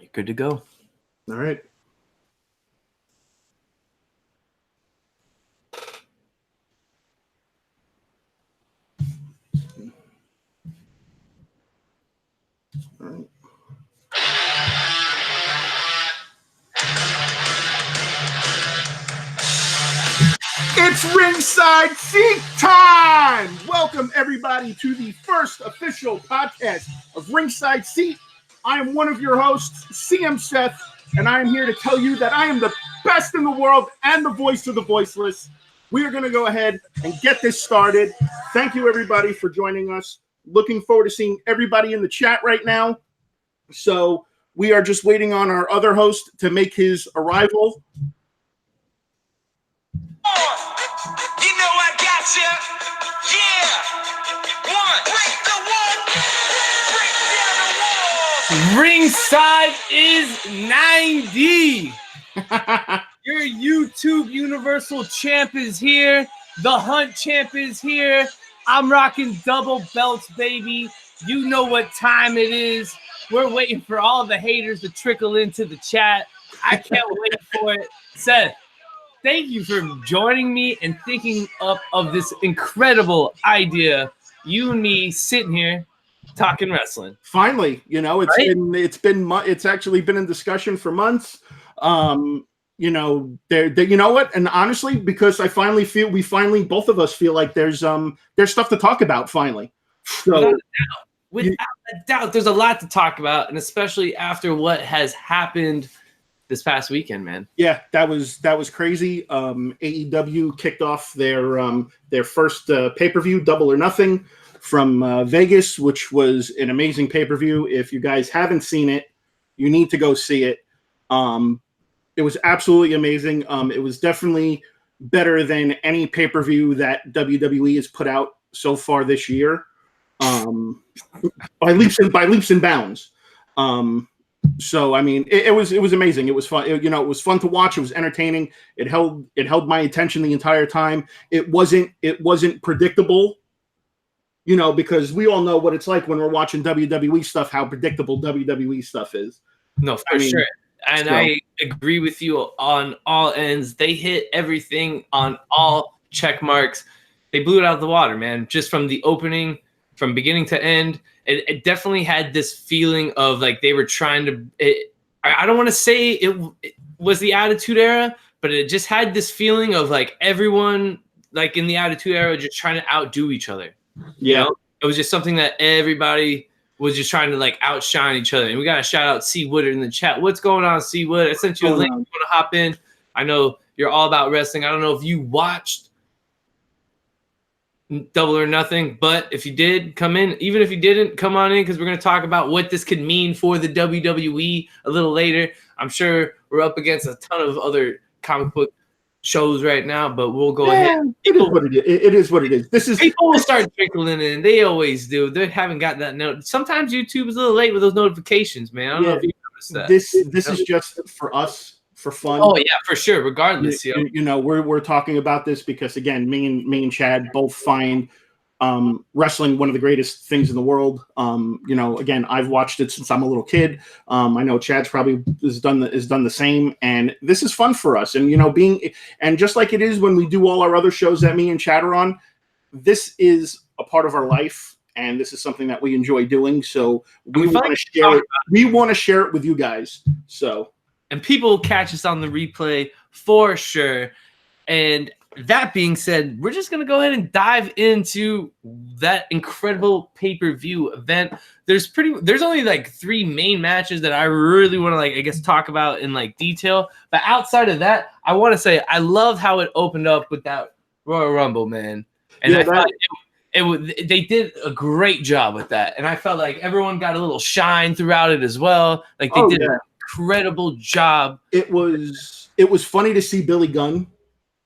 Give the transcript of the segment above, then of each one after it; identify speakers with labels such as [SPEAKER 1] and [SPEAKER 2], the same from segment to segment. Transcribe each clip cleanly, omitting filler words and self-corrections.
[SPEAKER 1] You're good to go.
[SPEAKER 2] All right. All right. It's ringside seat time! Welcome, everybody, to the first official podcast of Ringside Seat. I am one of your hosts, CM Seth, and I am here to tell you that I am the best in the world and the voice of the voiceless. We are going to go ahead and get this started. Thank you, everybody, for joining us. Looking forward to seeing everybody in the chat right now. So we are just waiting on our other host to make his arrival.
[SPEAKER 3] You know I got you. Yeah.
[SPEAKER 1] Ringside is 90. Your YouTube Universal Champ is here. The Hunt Champ is here. I'm rocking double belts, baby. You know what time it is. We're waiting for all the haters to trickle into the chat. I can't wait for it. Seth, thank you for joining me and thinking up of this incredible idea. You and me sitting here talking wrestling.
[SPEAKER 2] Finally, you know, it's actually been in discussion for months. You know, you know what? And honestly, because we finally both of us feel like there's stuff to talk about finally. So
[SPEAKER 1] without a doubt, there's a lot to talk about, and especially after what has happened this past weekend, man.
[SPEAKER 2] Yeah, that was crazy. AEW kicked off their first pay-per-view, Double or Nothing, from Vegas, which was an amazing pay-per-view. If you guys haven't seen it, you need to go see it. It was absolutely amazing. It was definitely better than any pay-per-view that WWE has put out so far this year, by leaps and bounds. So I mean, it was amazing. It was fun. It was fun to watch. It was entertaining. It held my attention the entire time. It wasn't predictable, you know, because we all know what it's like when we're watching WWE stuff, how predictable WWE stuff is.
[SPEAKER 1] No, for sure. And so, I agree with you on all ends. They hit everything on all check marks. They blew it out of the water, man. Just from the opening, from beginning to end, it definitely had this feeling of like they were trying to. I don't want to say it was the Attitude Era, but it just had this feeling of like everyone, like in the Attitude Era, just trying to outdo each other.
[SPEAKER 2] Yeah,
[SPEAKER 1] you know? It was just something that everybody was just trying to like outshine each other. And we got to shout out C. Woodard in the chat. What's going on, C. Wood? I sent you a link. You want to hop in? I know you're all about wrestling. I don't know if you watched Double or Nothing, but if you did, come in. Even if you didn't, come on in, because we're going to talk about what this could mean for the WWE a little later. I'm sure we're up against a ton of other comic book shows right now, but we'll go ahead.
[SPEAKER 2] It is what it is.
[SPEAKER 1] People will start trickling in. They always do. They haven't got that note. Sometimes YouTube is a little late with those notifications, man. I don't know if you noticed that.
[SPEAKER 2] This is just for us, for fun.
[SPEAKER 1] Oh yeah, for sure. Regardless,
[SPEAKER 2] you know, we're talking about this because again, me and Chad both find wrestling one of the greatest things in the world. You know, again, I've watched it since I'm a little kid. I know Chad's probably has done the same, and this is fun for us. And you know, and just like it is when we do all our other shows that me and Chad are on, this is a part of our life, and this is something that we enjoy doing. So we want to share it. We want to share it with you guys. So,
[SPEAKER 1] and people will catch us on the replay for sure. And that being said, we're just going to go ahead and dive into that incredible pay-per-view event. There's only like 3 main matches that I really want to like, I guess, talk about in like detail. But outside of that, I want to say I love how it opened up with that Royal Rumble, man. And I thought they did a great job with that. And I felt like everyone got a little shine throughout it as well. Like they did an incredible job.
[SPEAKER 2] It was funny to see Billy Gunn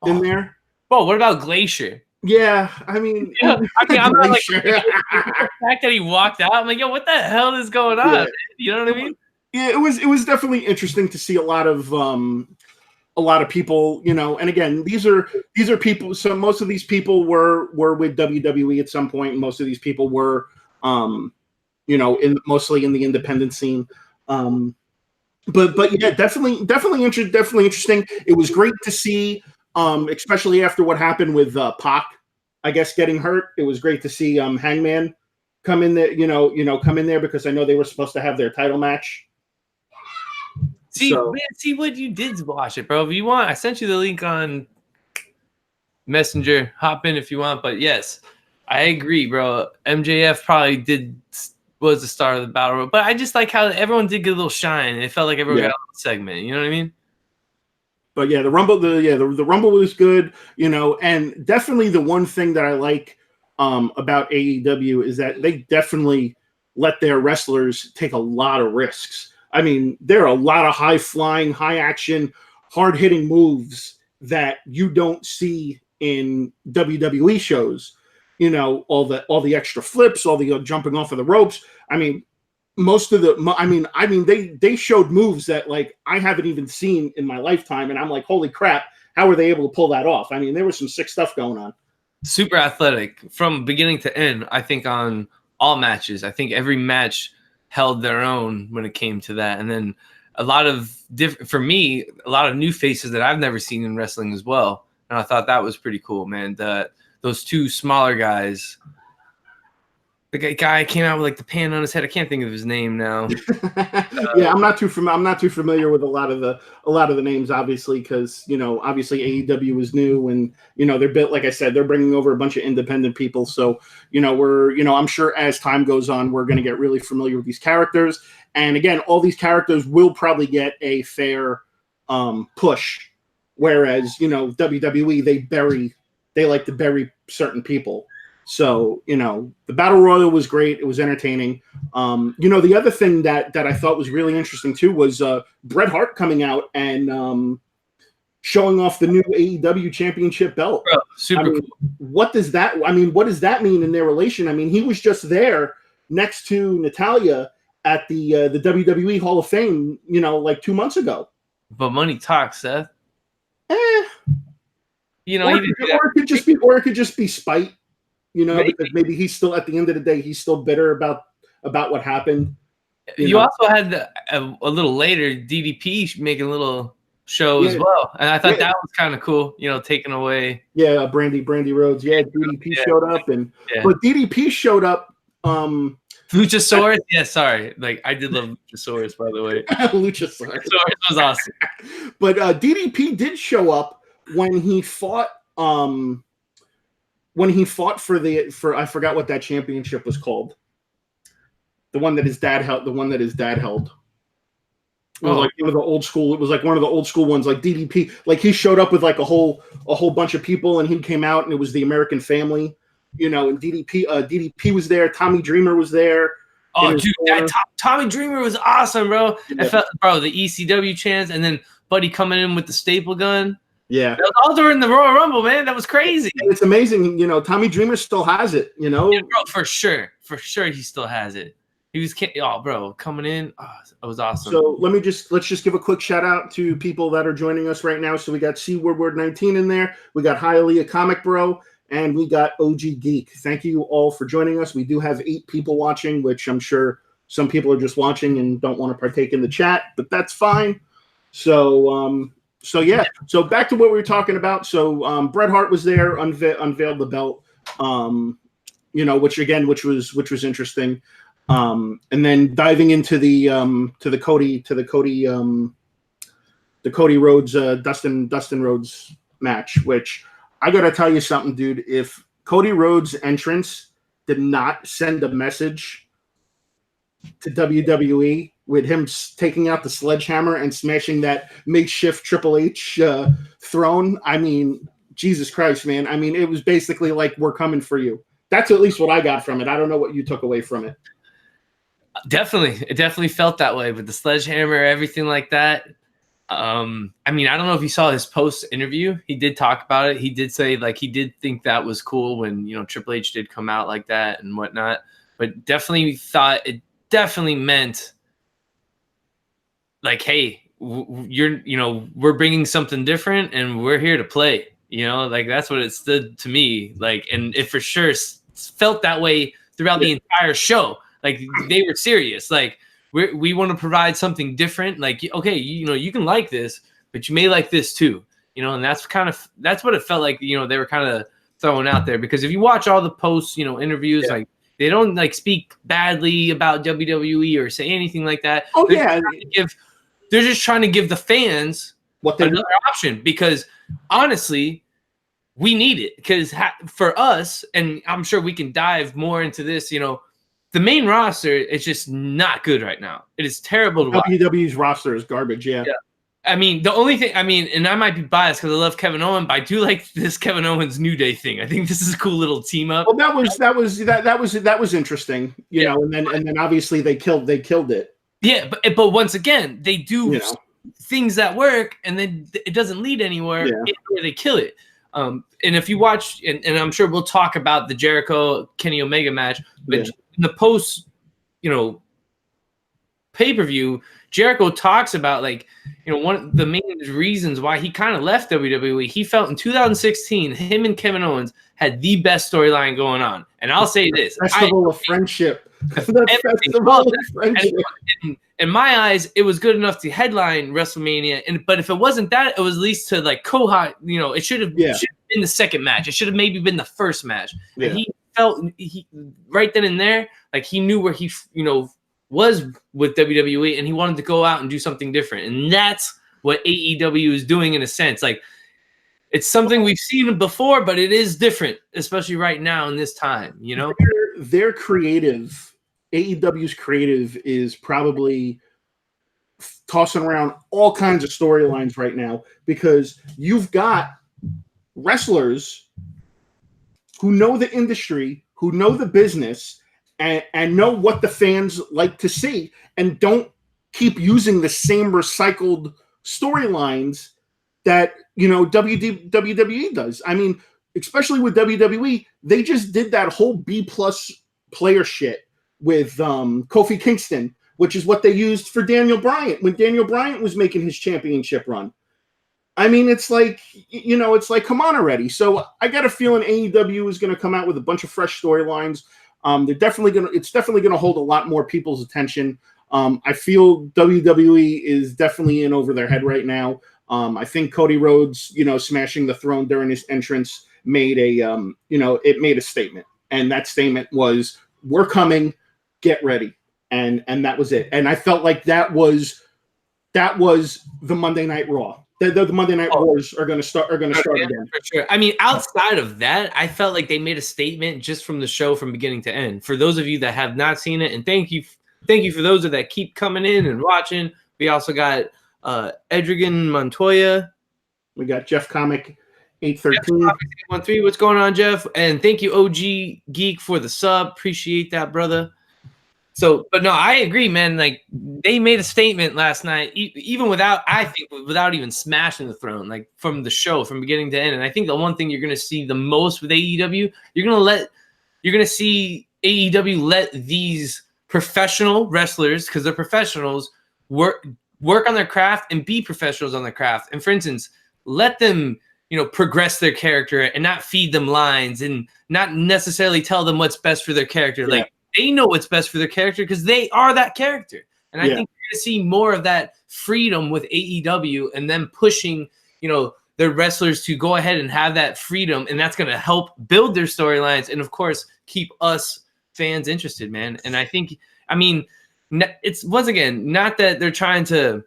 [SPEAKER 2] in there.
[SPEAKER 1] Oh, what about Glacier?
[SPEAKER 2] Yeah, I mean,
[SPEAKER 1] I'm not like the fact that he walked out. I'm like, yo, what the hell is going on? Yeah. You know what I mean?
[SPEAKER 2] Yeah, it was definitely interesting to see a lot of people, you know. And again, these are people. So most of these people were with WWE at some point. And most of these people were mostly in the independent scene. But yeah, definitely interesting. It was great to see, especially after what happened with Pac, I guess, getting hurt. It was great to see Hangman come in there, come in there, because I know they were supposed to have their title match.
[SPEAKER 1] See what you did watch it, bro. If you want, I sent you the link on Messenger. Hop in if you want. But yes, I agree, bro. MJF probably was the star of the battle royal, but I just like how everyone did get a little shine. It felt like everyone got a little segment. You know what I mean?
[SPEAKER 2] But yeah, the Rumble was good, and definitely the one thing that I like about AEW is that they definitely let their wrestlers take a lot of risks. I mean, there are a lot of high-flying, high-action, hard-hitting moves that you don't see in WWE shows. All the extra flips, all the jumping off of the ropes. I mean, they showed moves that like I haven't even seen in my lifetime, and I'm like, holy crap, how were they able to pull that off? I mean, there was some sick stuff going on.
[SPEAKER 1] Super athletic from beginning to end. I think on all matches, I think every match held their own when it came to that, and then a lot of a lot of new faces that I've never seen in wrestling as well, and I thought that was pretty cool, man. Those two smaller guys. The guy came out with like the pan on his head. I can't think of his name now.
[SPEAKER 2] Yeah, I'm not too familiar with a lot of the names, obviously, because obviously AEW is new, and they're built, like I said, they're bringing over a bunch of independent people. So I'm sure as time goes on, we're going to get really familiar with these characters. And again, all these characters will probably get a fair push, whereas WWE they like to bury certain people. So, the Battle Royal was great. It was entertaining. The other thing that I thought was really interesting, too, was Bret Hart coming out and showing off the new AEW championship belt.
[SPEAKER 1] Bro, super cool.
[SPEAKER 2] What does that mean in their relation? I mean, he was just there next to Natalya at the WWE Hall of Fame, like 2 months ago.
[SPEAKER 1] But money talks, Seth.
[SPEAKER 2] Or it could just be spite. Because maybe he's still, at the end of the day, he's still bitter about what happened.
[SPEAKER 1] You also had a little later DDP making a little show as well, and I thought that was kind of cool. Taking away.
[SPEAKER 2] Yeah, Brandy Rhodes. Yeah, DDP showed up, but DDP showed up.
[SPEAKER 1] Luchasaurus. Yeah, sorry. Like I did love Luchasaurus, by the way.
[SPEAKER 2] Luchasaurus
[SPEAKER 1] was awesome.
[SPEAKER 2] But DDP did show up when he fought. When he fought for I forgot what that championship was called. The one that his dad held. It was like one of the old school. It was like one of the old school ones, like DDP. Like he showed up with like a whole bunch of people, and he came out, and it was the American Family, and DDP was there. Tommy Dreamer was there.
[SPEAKER 1] Oh, dude, Tommy Dreamer was awesome, bro. Yeah. I felt, the ECW chants, and then Buddy coming in with the staple gun.
[SPEAKER 2] Yeah,
[SPEAKER 1] that was all during the Royal Rumble, man. That was crazy.
[SPEAKER 2] It's amazing, Tommy Dreamer still has it,
[SPEAKER 1] Yeah, bro, for sure, he still has it. He was, coming in. Oh, it was awesome.
[SPEAKER 2] So let's just give a quick shout out to people that are joining us right now. So we got C Woodward 19 in there. We got Hialeah Comic Bro, and we got OG Geek. Thank you all for joining us. We do have 8 people watching, which I'm sure some people are just watching and don't want to partake in the chat, but that's fine. So yeah, so back to what we were talking about. So Bret Hart was there, unveiled the belt, which was interesting. And then diving into the Cody Rhodes Dustin Rhodes match, which I gotta tell you something, dude. If Cody Rhodes' entrance did not send a message to WWE with him taking out the sledgehammer and smashing that makeshift Triple H throne, I mean, Jesus Christ, man. I mean, it was basically like, we're coming for you. That's at least what I got from it. I don't know what you took away from it.
[SPEAKER 1] Definitely. It definitely felt that way with the sledgehammer, everything like that. I mean, I don't know if you saw his post interview. He did talk about it. He did say like he did think that was cool when, Triple H did come out like that and whatnot, but definitely thought it definitely meant like, hey, we're bringing something different and we're here to play, like that's what it stood to me. Like, and it for sure felt that way throughout the entire show. Like they were serious. Like we want to provide something different. Like, okay, you can like this, but you may like this too. And that's what it felt like. They were kind of throwing out there, because if you watch all the posts, interviews, like they don't like speak badly about WWE or say anything like that.
[SPEAKER 2] Oh,
[SPEAKER 1] They're just trying to give the fans another option, because honestly, we need it. Because for us, and I'm sure we can dive more into this, the main roster is just not good right now. It is terrible to watch.
[SPEAKER 2] WWE's roster is garbage, yeah.
[SPEAKER 1] I mean, the only thing, and I might be biased because I love Kevin Owens, but I do like this Kevin Owens New Day thing. I think this is a cool little team up.
[SPEAKER 2] Well, that was interesting, and then obviously they killed it.
[SPEAKER 1] Yeah, but once again, they do things that work, and then it doesn't lead anywhere. Yeah. They kill it. And if you watch, and I'm sure we'll talk about the Jericho Kenny Omega match, but in the post, pay-per-view, Jericho talks about one of the main reasons why he kind of left WWE. He felt in 2016, him and Kevin Owens had the best storyline going on. And I'll say this:
[SPEAKER 2] Festival of Friendship. Festival of Friendship.
[SPEAKER 1] In my eyes, it was good enough to headline WrestleMania. But if it wasn't that, it was at least to co-hot. It should have been the second match. It should have maybe been the first match. Yeah. And he felt right then and there, he knew where he was with WWE, and he wanted to go out and do something different. And that's what AEW is doing in a sense. It's something we've seen before, but it is different, especially right now in this time,
[SPEAKER 2] Their creative, AEW's creative, is probably tossing around all kinds of storylines right now, because you've got wrestlers who know the industry, who know the business, and know what the fans like to see, and don't keep using the same recycled storylines that WWE does. I mean, especially with WWE, they just did that whole B+ player shit with Kofi Kingston, which is what they used for Daniel Bryan when Daniel Bryan was making his championship run. I mean, it's come on already. So I got a feeling AEW is going to come out with a bunch of fresh storylines. It's definitely gonna hold a lot more people's attention. I feel WWE is definitely in over their head right now. I think Cody Rhodes, smashing the throne during his entrance made it made a statement, and that statement was, "We're coming, get ready," and that was it. And I felt like that was the Monday Night Raw. The Monday Night Wars are going to start again.
[SPEAKER 1] For sure. I mean, outside of that, I felt like they made a statement just from the show from beginning to end. For those of you that have not seen it, and thank you for those that keep coming in and watching. We also got Edrigan Montoya.
[SPEAKER 2] We got Jeff Comic 813.
[SPEAKER 1] 813. What's going on, Jeff? And thank you, OG Geek, for the sub. Appreciate that, brother. So, but no, I agree, man. They made a statement last night, even without even smashing the throne, from the show, from beginning to end. And I think the one thing you're going to see the most with AEW, you're going to see AEW let these professional wrestlers, because they're professionals, work on their craft and be professionals on their craft. And for instance, let them, progress their character and not feed them lines and not necessarily tell them what's best for their character.
[SPEAKER 2] Yeah.
[SPEAKER 1] They know what's best for their character because they are that character. And I think you're going to see more of that freedom with AEW, and them pushing, their wrestlers to go ahead and have that freedom. And that's going to help build their storylines and, of course, keep us fans interested, man. And it's, once again, not that they're trying to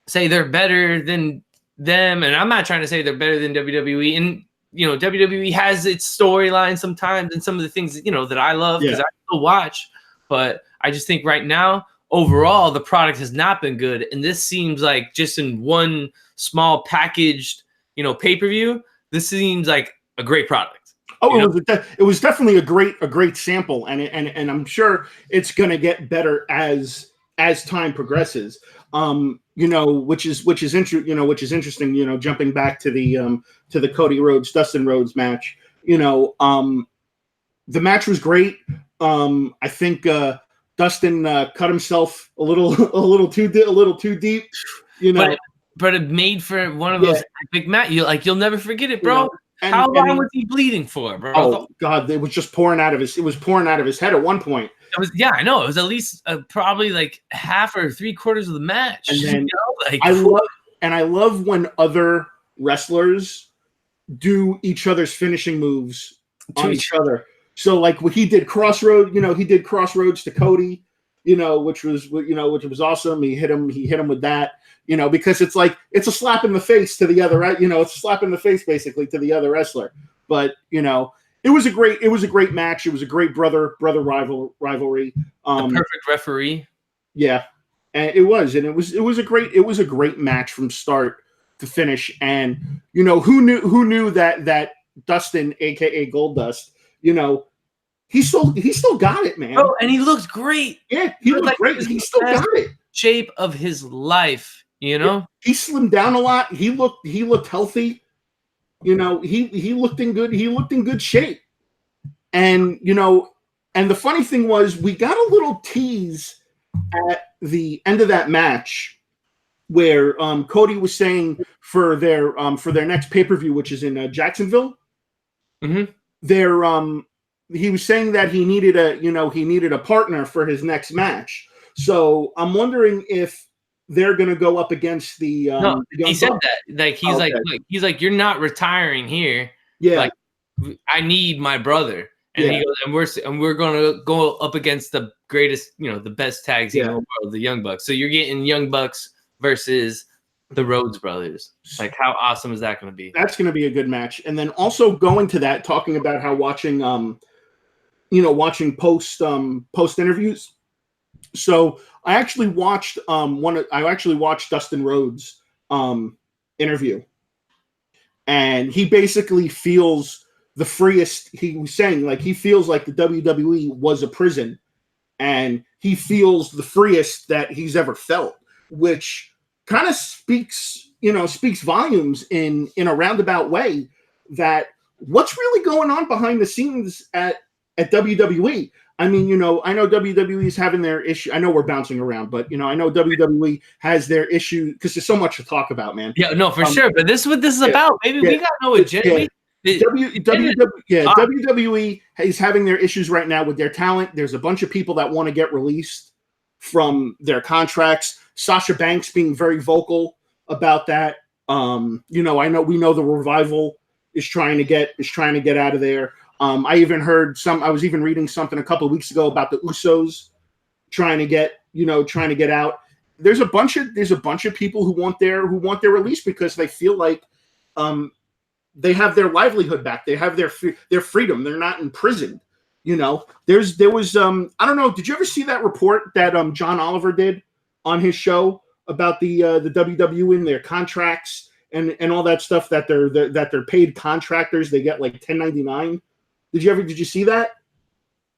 [SPEAKER 1] say they're better than them. And I'm not trying to say they're better than WWE. And, WWE has its storyline sometimes, and some of the things, that I love because I still watch. But I just think right now, overall, the product has not been good. And this seems like just in one small packaged, pay-per-view, this seems like a great product.
[SPEAKER 2] Oh, it was definitely a great sample. And I'm sure it's going to get better as time progresses. Which is interesting, jumping back to the Cody Rhodes, Dustin Rhodes match, the match was great. I think Dustin cut himself a little too deep,
[SPEAKER 1] but it made for one of those epic matches. You'll never forget it, bro. How long was he bleeding for, bro?
[SPEAKER 2] Oh God, it was just pouring out of his head at one point.
[SPEAKER 1] It was, yeah, I know. It was at least probably like half or 3/4 of the match.
[SPEAKER 2] And then
[SPEAKER 1] like
[SPEAKER 2] I love when other wrestlers do each other's finishing moves on each other. So like what he did Crossroads to Cody, which was awesome. He hit him with that, because it's like it's a slap in the face to the other, it's a slap in the face basically to the other wrestler. But it was a great match. It was a great brother rivalry.
[SPEAKER 1] The perfect referee.
[SPEAKER 2] Yeah, and it was a great match from start to finish. And who knew that Dustin, aka Goldust, he still got it, man.
[SPEAKER 1] Oh, and he looked great.
[SPEAKER 2] Yeah, he looked great. He still got it.
[SPEAKER 1] Shape of his life,
[SPEAKER 2] Yeah, he slimmed down a lot. He looked healthy. He looked in good shape. And and the funny thing was we got a little tease at the end of that match where Cody was saying for their next pay-per-view, which is in Jacksonville, he was saying that he needed a partner for his next match. So I'm wondering if they're going to go up against the.
[SPEAKER 1] No, he said that. Like he's like, you're not retiring here.
[SPEAKER 2] Yeah,
[SPEAKER 1] like I need my brother, and he goes, and we're going to go up against the greatest, the best tag team in the world, the Young Bucks. So you're getting Young Bucks versus the Rhodes brothers. Like, how awesome is that going to be?
[SPEAKER 2] That's going to be a good match. And then also going to that, talking about how watching post interviews. So I actually watched Dustin Rhodes interview, and he basically feels the freest. He was saying like he feels like the WWE was a prison, and he feels the freest that he's ever felt, which kind of speaks volumes in a roundabout way that what's really going on behind the scenes at WWE. I mean, I know WWE is having their issue. I know we're bouncing around, but I know WWE has their issue because there's so much to talk about, man.
[SPEAKER 1] Yeah, no, for sure. But this is what this is about, baby. We got no agenda.
[SPEAKER 2] WWE is having their issues right now with their talent. There's a bunch of people that want to get released from their contracts. Sasha Banks being very vocal about that. I know the Revival is trying to get out of there. I even heard I was even reading something a couple of weeks ago about the Usos trying to get out. There's a bunch of people who want their release because they feel like they have their livelihood back. They have their freedom. They're not imprisoned. There was I don't know. Did you ever see that report that John Oliver did on his show about the WWE and their contracts and all that stuff that they're paid contractors? They get like 1099. Did you see that?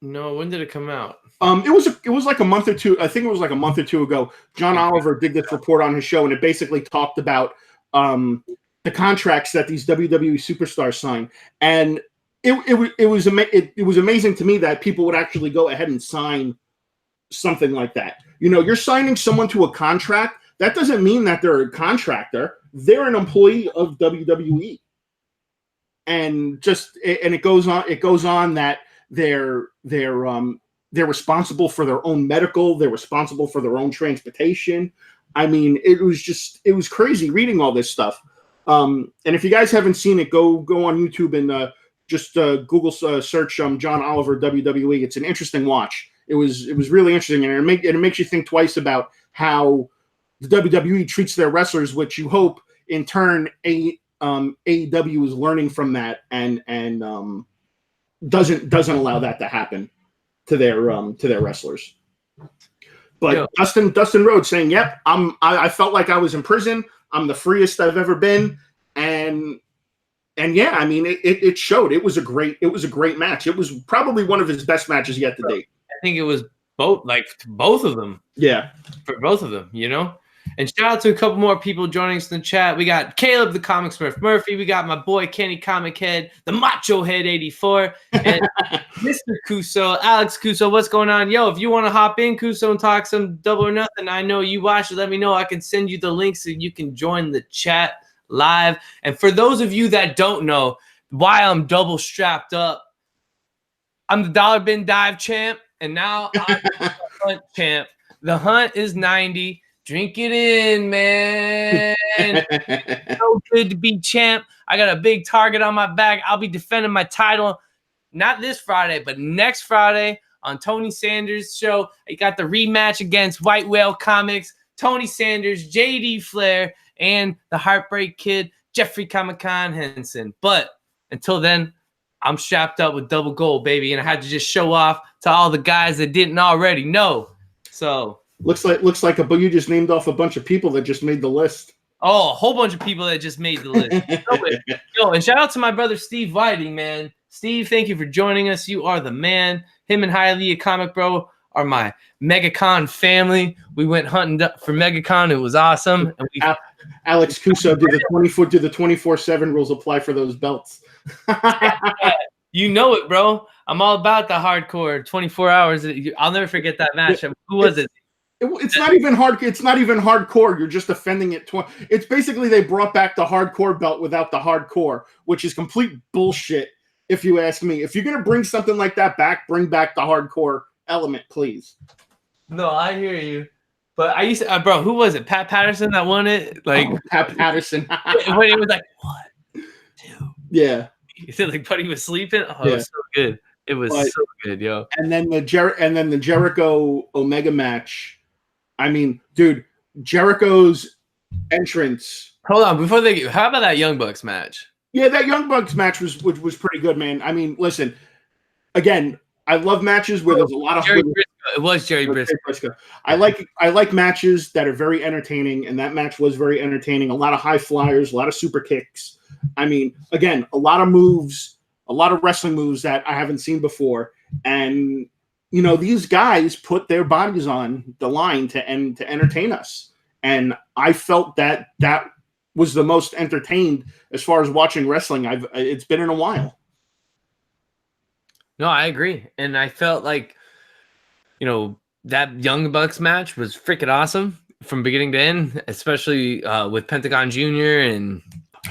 [SPEAKER 1] No. When did it come out?
[SPEAKER 2] It was like a month or two. I think it was like a month or two ago. John Oliver did this report on his show, and it basically talked about the contracts that these WWE superstars sign. And it was amazing to me that people would actually go ahead and sign something like that. You're signing someone to a contract. That doesn't mean that they're a contractor. They're an employee of WWE. And it goes on that they're responsible for their own medical, they're responsible for their own transportation. I mean, it was crazy reading all this stuff. And if you guys haven't seen it, go on YouTube and just Google search John Oliver WWE. It's an interesting watch. It was really interesting, and it makes you think twice about how the WWE treats their wrestlers, which you hope in turn AEW is learning from that and doesn't allow that to happen to their wrestlers. But yeah. Dustin Rhodes saying, "Yep, I felt like I was in prison. I'm the freest I've ever been," and yeah, I mean it showed. It was a great match. It was probably one of his best matches yet to date.
[SPEAKER 1] I think it was both of them.
[SPEAKER 2] Yeah,
[SPEAKER 1] for both of them, And shout out to a couple more people joining us in the chat. We got Caleb, the Comic Smurf Murphy. We got my boy Kenny Comic Head, the Macho Head 84, and Mr. Kuso, Alex Kuso. What's going on? Yo, if you want to hop in, Kuso, and talk some Double or Nothing, I know you watch it. Let me know. I can send you the link so you can join the chat live. And for those of you that don't know why I'm double strapped up, I'm the Dollar Bin Dive champ. and now I'm the Hunt champ. The Hunt is 90. Drink it in, man. So good to be champ. I got a big target on my back. I'll be defending my title, not this Friday, but next Friday on Tony Sanders' show. I got the rematch against White Whale Comics, Tony Sanders, JD Flair, and the Heartbreak Kid, Jeffrey Comic-Con Henson. But until then, I'm strapped up with double gold, baby, and I had to just show off to all the guys that didn't already know. So
[SPEAKER 2] looks like you just named off a bunch of people that just made the list.
[SPEAKER 1] Oh, a whole bunch of people that just made the list. Yo, and shout out to my brother Steve Whiting, man. Steve, thank you for joining us. You are the man. Him and Hialeah Comic Bro are my MegaCon family. We went hunting for MegaCon. It was awesome. And
[SPEAKER 2] Alex Cuso, do the 24/7 rules apply for those belts?
[SPEAKER 1] You know it, bro. I'm all about the hardcore 24 hours. I'll never forget that match. Who was it?
[SPEAKER 2] It's not even hard. It's not even hardcore. You're just defending it. It's basically they brought back the hardcore belt without the hardcore, which is complete bullshit. If you ask me, if you're gonna bring something like that back, bring back the hardcore element, please.
[SPEAKER 1] No, I hear you. But I used to, bro. Who was it? Pat Patterson that won it. Like
[SPEAKER 2] Pat Patterson.
[SPEAKER 1] When it was like 1, 2.
[SPEAKER 2] Yeah.
[SPEAKER 1] Like, but he was sleeping. Oh,
[SPEAKER 2] yeah.
[SPEAKER 1] It was so good. It was so good, yo.
[SPEAKER 2] And then the Jericho Omega match. I mean, dude, Jericho's entrance.
[SPEAKER 1] Hold on, before they how about that Young Bucks match?
[SPEAKER 2] Yeah, that Young Bucks match was pretty good, man. I mean, listen, again, I love matches where there's a lot of
[SPEAKER 1] Jerry Briscoe. It was Jerry Briscoe.
[SPEAKER 2] I like matches that are very entertaining, and that match was very entertaining. A lot of high flyers, a lot of super kicks. I mean, again, a lot of moves, a lot of wrestling moves that I haven't seen before, and you know, these guys put their bodies on the line to entertain us. And I felt that was the most entertained as far as watching wrestling it's been in a while.
[SPEAKER 1] No, I agree. And I felt like, you know, that Young Bucks match was freaking awesome from beginning to end, especially with Pentagon Jr. and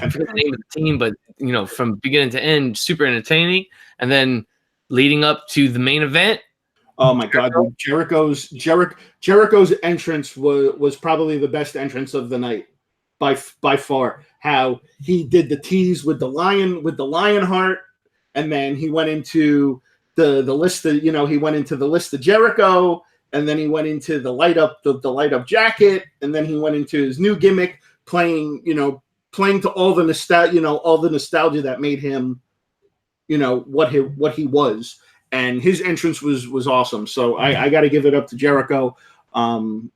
[SPEAKER 1] I forget the name of the team, but you know, from beginning to end, super entertaining. And then leading up to the main event.
[SPEAKER 2] Oh my God, dude. Jericho's entrance was probably the best entrance of the night by far. How he did the tease with the lion heart, and then he went into the list of, you know, he went into the list of Jericho, and then he went into the light up jacket, and then he went into his new gimmick, playing to all the nostalgia that made him, you know, what he was. And his entrance was awesome. So I got to give it up to Jericho. You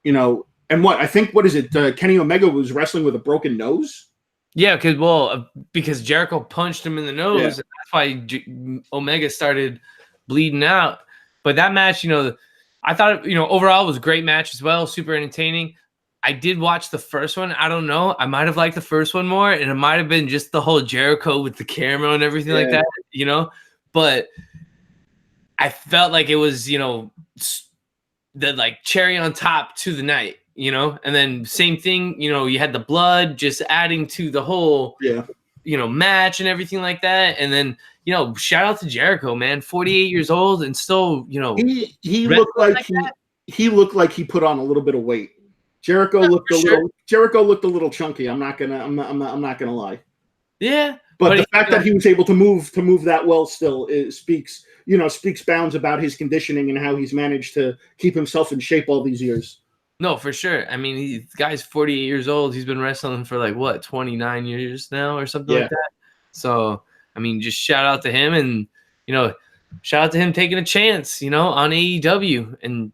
[SPEAKER 2] know, and what is it? Kenny Omega was wrestling with a broken nose.
[SPEAKER 1] Yeah, because Jericho punched him in the nose, and that's why Omega started bleeding out. But that match, you know, I thought, you know, overall it was a great match as well, super entertaining. I did watch the first one. I don't know. I might have liked the first one more, and it might have been just the whole Jericho with the camera and everything like that, you know. But I felt like it was, you know, the like cherry on top to the night, you know, and then same thing, you know, you had the blood just adding to the whole, you know, match and everything like that. And then, you know, shout out to Jericho, man, 48 years old and still, you know,
[SPEAKER 2] he looked like he put on a little bit of weight. Jericho looked a little chunky. I'm not gonna lie.
[SPEAKER 1] Yeah.
[SPEAKER 2] But the fact that he was able to move that well still speaks bounds about his conditioning and how he's managed to keep himself in shape all these years.
[SPEAKER 1] No, for sure. I mean, the guy's 48 years old. He's been wrestling for like, what, 29 years now or something like that? So, I mean, just shout out to him and, you know, shout out to him taking a chance, you know, on AEW. And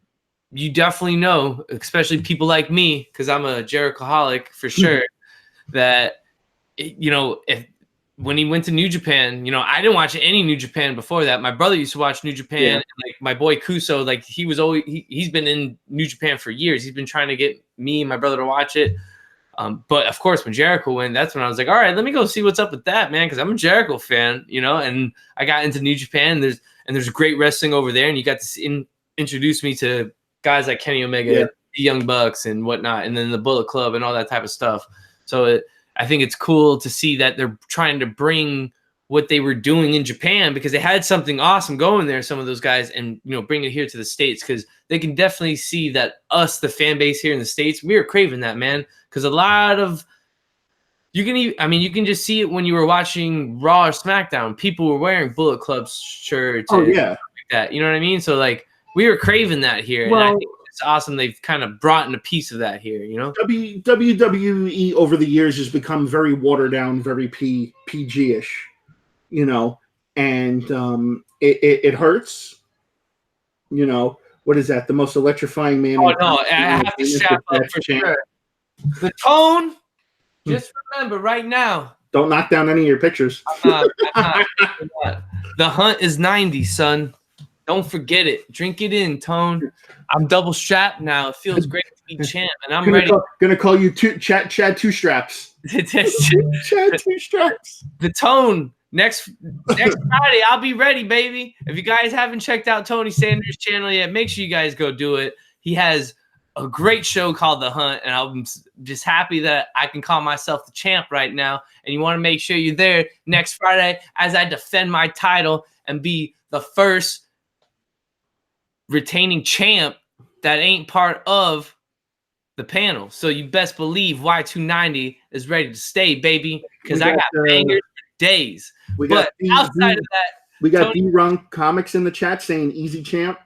[SPEAKER 1] you definitely know, especially people like me, because I'm a Jerichoholic for sure, that, you know, when he went to New Japan, you know, I didn't watch any New Japan before that. My brother used to watch New Japan. And like my boy Kuso, like he's been in New Japan for years. He's been trying to get me and my brother to watch it. But of course, when Jericho went, that's when I was like, all right, let me go see what's up with that, man, because I'm a Jericho fan, you know. And I got into New Japan. There's great wrestling over there, and you got to introduce me to guys like Kenny Omega, the Young Bucks, and whatnot, and then the Bullet Club and all that type of stuff. So I think it's cool to see that they're trying to bring what they were doing in Japan, because they had something awesome going there, some of those guys, and bring it here to the States, because they can definitely see that us, the fan base here in the States, we are craving that, man. Because a lot of you can just see it when you were watching Raw or SmackDown. People were wearing Bullet Club shirts.
[SPEAKER 2] Oh,
[SPEAKER 1] and
[SPEAKER 2] yeah.
[SPEAKER 1] like that. You know what I mean? So like we were craving that here, and I think it's awesome they've kind of brought in a piece of that here.
[SPEAKER 2] WWE over the years has become very watered down, very PG-ish, and it hurts. What is that? The most electrifying man.
[SPEAKER 1] Oh no, I have to strap up for sure. The tone. Just remember right now.
[SPEAKER 2] Don't knock down any of your pictures.
[SPEAKER 1] I'm not. The Hunt is 90, son. Don't forget it. Drink it in, Tone. I'm double strapped now. It feels great to be champ, and I'm ready.
[SPEAKER 2] Gonna call you Chad Two Straps.
[SPEAKER 1] Chad
[SPEAKER 2] Two Straps.
[SPEAKER 1] The Tone. Next Friday, I'll be ready, baby. If you guys haven't checked out Tony Sanders' channel yet, make sure you guys go do it. He has a great show called The Hunt, and I'm just happy that I can call myself the champ right now. And you want to make sure you're there next Friday as I defend my title and be the first retaining champ that ain't part of the panel. So you best believe Y290 is ready to stay, baby, because I got bangers for days. Outside of that,
[SPEAKER 2] we got D-Run Comics in the chat saying easy champ.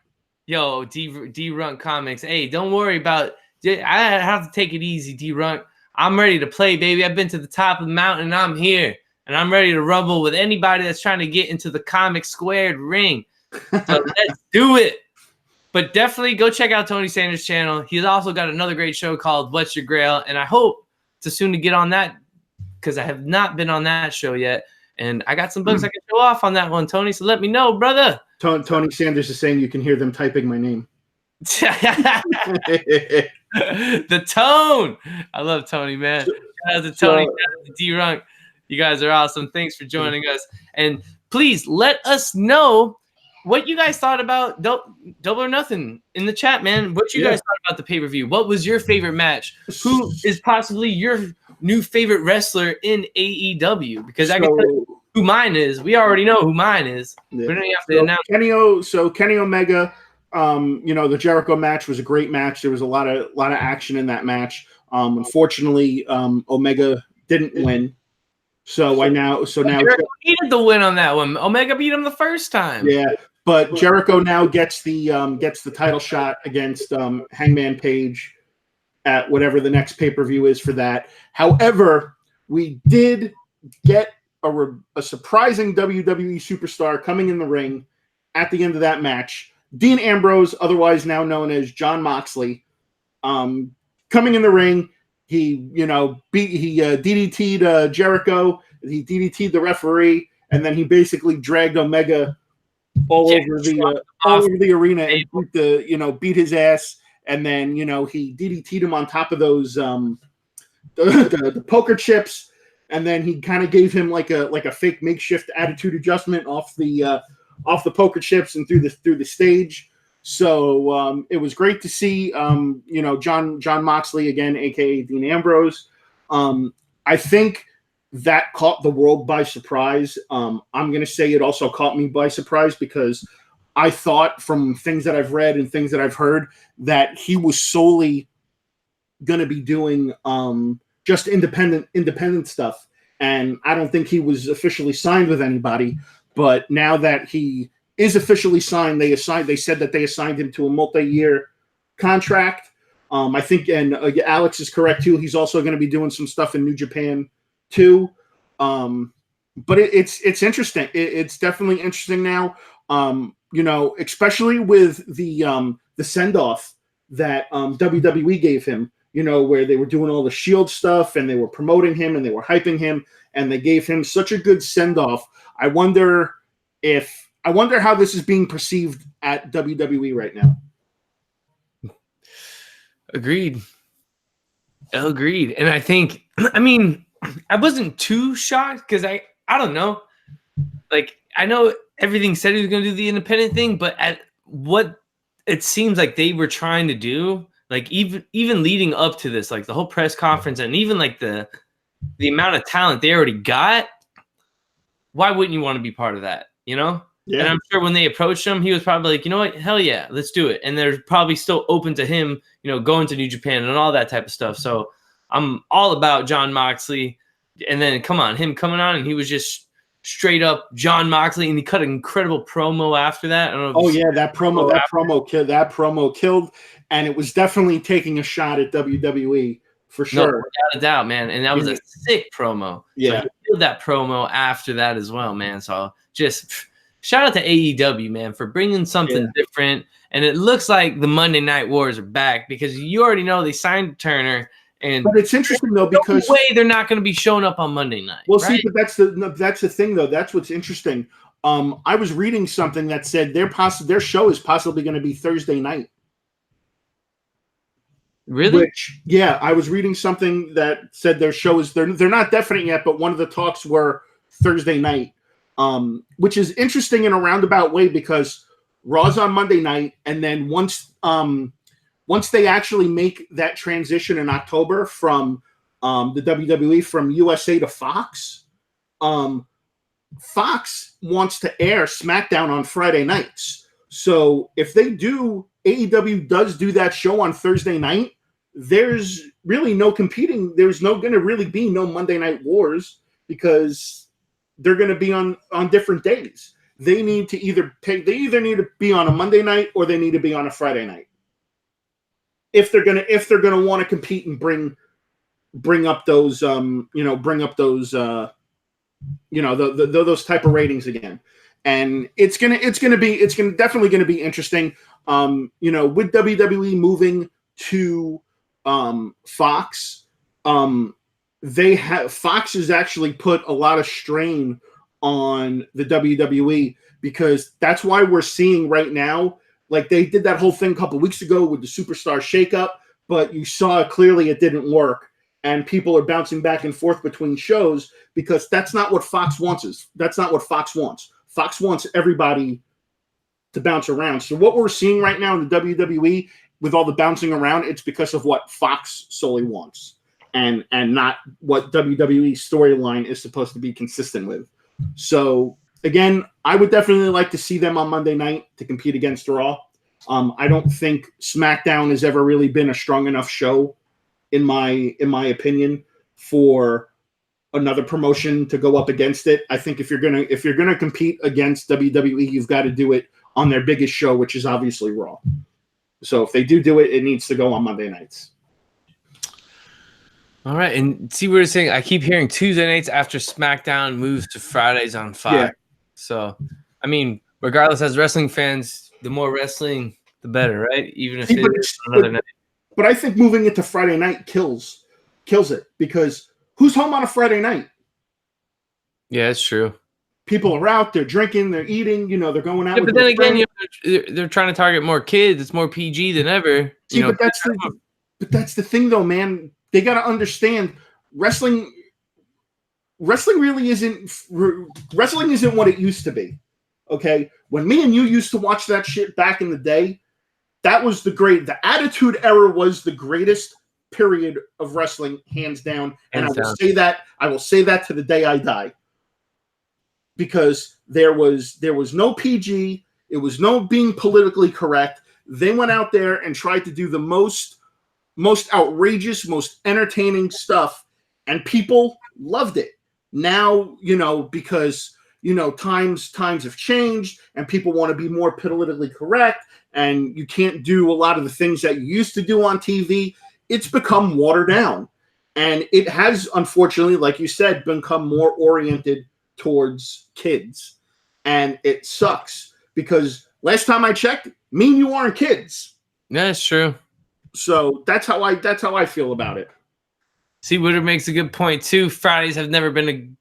[SPEAKER 1] Yo, D-Run Comics. Hey, don't worry about it. I have to take it easy, D-Run. I'm ready to play, baby. I've been to the top of the mountain, and I'm here. And I'm ready to rumble with anybody that's trying to get into the Comic Squared ring. So let's do it. But definitely go check out Tony Sanders' channel. He's also got another great show called What's Your Grail? And I hope to soon to get on that, because I have not been on that show yet. And I got some books I can show off on that one, Tony. So let me know, brother.
[SPEAKER 2] Tony Sanders is saying you can hear them typing my name.
[SPEAKER 1] The Tone. I love Tony, man. Shout out to Tony, shout out to D-Runk. You guys are awesome. Thanks for joining us. And please let us know what you guys thought about Double or Nothing in the chat, man. What you guys thought about the pay-per-view? What was your favorite match? Who is possibly your new favorite wrestler in AEW? Because I can tell you who mine is. We already know who mine is. Yeah. We don't even have to announce.
[SPEAKER 2] Kenny Omega, the Jericho match was a great match. There was a lot of action in that match. Unfortunately, Omega didn't win. Jericho
[SPEAKER 1] needed the win on that one. Omega beat him the first time.
[SPEAKER 2] Yeah, but Jericho now gets the title shot against Hangman Page at whatever the next pay-per-view is for that. However, we did get a surprising WWE superstar coming in the ring at the end of that match. Dean Ambrose, otherwise now known as Jon Moxley, coming in the ring. He DDT'd Jericho. He DDT'd the referee, and then he basically dragged Omega all over the arena and beat his ass. And then he DDT'd him on top of those the poker chips, and then he kind of gave him like a fake makeshift attitude adjustment off the poker chips and through the stage. So it was great to see Jon Moxley again, aka Dean Ambrose. I think that caught the world by surprise. I'm going to say it also caught me by surprise, because I thought from things that I've read and things that I've heard that he was solely going to be doing just independent stuff. And I don't think he was officially signed with anybody. But now that he is officially signed, they said that they assigned him to a multi-year contract. I think, and Alex is correct too, he's also going to be doing some stuff in New Japan too. But it's interesting. It's definitely interesting now. Especially with the send-off that WWE gave him, where they were doing all the Shield stuff and they were promoting him and they were hyping him and they gave him such a good send-off. I wonder how this is being perceived at WWE right now.
[SPEAKER 1] Agreed. And I think, I wasn't too shocked, because I don't know. Like, I know everything said he was going to do the independent thing, but at what it seems like they were trying to do, like even leading up to this, like the whole press conference and even like the amount of talent they already got why wouldn't you want to be part of that? You know?
[SPEAKER 2] Yeah.
[SPEAKER 1] And I'm sure when they approached him, he was probably like, you know what? Hell yeah, let's do it. And they're probably still open to him, going to New Japan and all that type of stuff. So I'm all about Jon Moxley. And then come on, him coming on, and he was just straight up Jon Moxley, and he cut an incredible promo after that. I don't know.
[SPEAKER 2] That promo killed, and it was definitely taking a shot at WWE for sure.
[SPEAKER 1] No, without a doubt, man. And that was a sick promo.
[SPEAKER 2] Yeah,
[SPEAKER 1] so he killed that promo after that as well, man. So just shout out to AEW, man, for bringing something different. And it looks like the Monday Night Wars are back, because you already know they signed Turner. But
[SPEAKER 2] it's interesting though, because
[SPEAKER 1] no way they're not going to be showing up on Monday night.
[SPEAKER 2] Well,
[SPEAKER 1] right?
[SPEAKER 2] see, but that's the thing though. That's what's interesting. I was reading something that said their show is possibly going to be Thursday night.
[SPEAKER 1] Really?
[SPEAKER 2] I was reading something that said their show is they're not definite yet, but one of the talks were Thursday night, which is interesting in a roundabout way, because Raw's on Monday night, and then once they actually make that transition in October from the WWE from USA to Fox, Fox wants to air SmackDown on Friday nights. So if AEW does do that show on Thursday night, there's really no competing. There's going to really be no Monday Night Wars, because they're going to be on different days. They need to either need to be on a Monday night, or they need to be on a Friday night. If they're gonna want to compete and bring up those those type of ratings again, and it's definitely gonna be interesting. With WWE moving to Fox, Fox has actually put a lot of strain on the WWE, because that's why we're seeing right now. Like, they did that whole thing a couple weeks ago with the Superstar shakeup, but you saw clearly it didn't work, and people are bouncing back and forth between shows, because that's not what Fox wants. That's not what Fox wants. Fox wants everybody to bounce around. So what we're seeing right now in the WWE with all the bouncing around, it's because of what Fox solely wants, and not what WWE's storyline is supposed to be consistent with. So again, I would definitely like to see them on Monday night to compete against Raw. I don't think SmackDown has ever really been a strong enough show, in my opinion, for another promotion to go up against it. I think if you're gonna compete against WWE, you've got to do it on their biggest show, which is obviously Raw. So if they do it, it needs to go on Monday nights.
[SPEAKER 1] All right, and see what you're saying. I keep hearing Tuesday nights after SmackDown moves to Fridays on Fox. Yeah. So, I mean, regardless, as wrestling fans, the more wrestling, the better, right? Even if it's another night.
[SPEAKER 2] But I think moving it to Friday night kills it, because who's home on a Friday night?
[SPEAKER 1] Yeah, it's true.
[SPEAKER 2] People are out, they're drinking, they're eating, they're going out.
[SPEAKER 1] Yeah, but then again, they're trying to target more kids. It's more PG than ever.
[SPEAKER 2] But that's the thing, though, man. They got to understand wrestling really isn't what it used to be. Okay, when me and you used to watch that shit back in the day, that was the Attitude Era was the greatest period of wrestling, hands down. And I will say that to the day I die, because there was no PG, it was no being politically correct. They went out there and tried to do the most outrageous, most entertaining stuff, and people loved it. Now, because times have changed, and people want to be more politically correct, and you can't do a lot of the things that you used to do on TV. It's become watered down, and it has, unfortunately, like you said, become more oriented towards kids, and it sucks, because last time I checked, me and you aren't kids.
[SPEAKER 1] Yeah, that's true.
[SPEAKER 2] So that's how I feel about it.
[SPEAKER 1] See, Woodard makes a good point too. Fridays have never been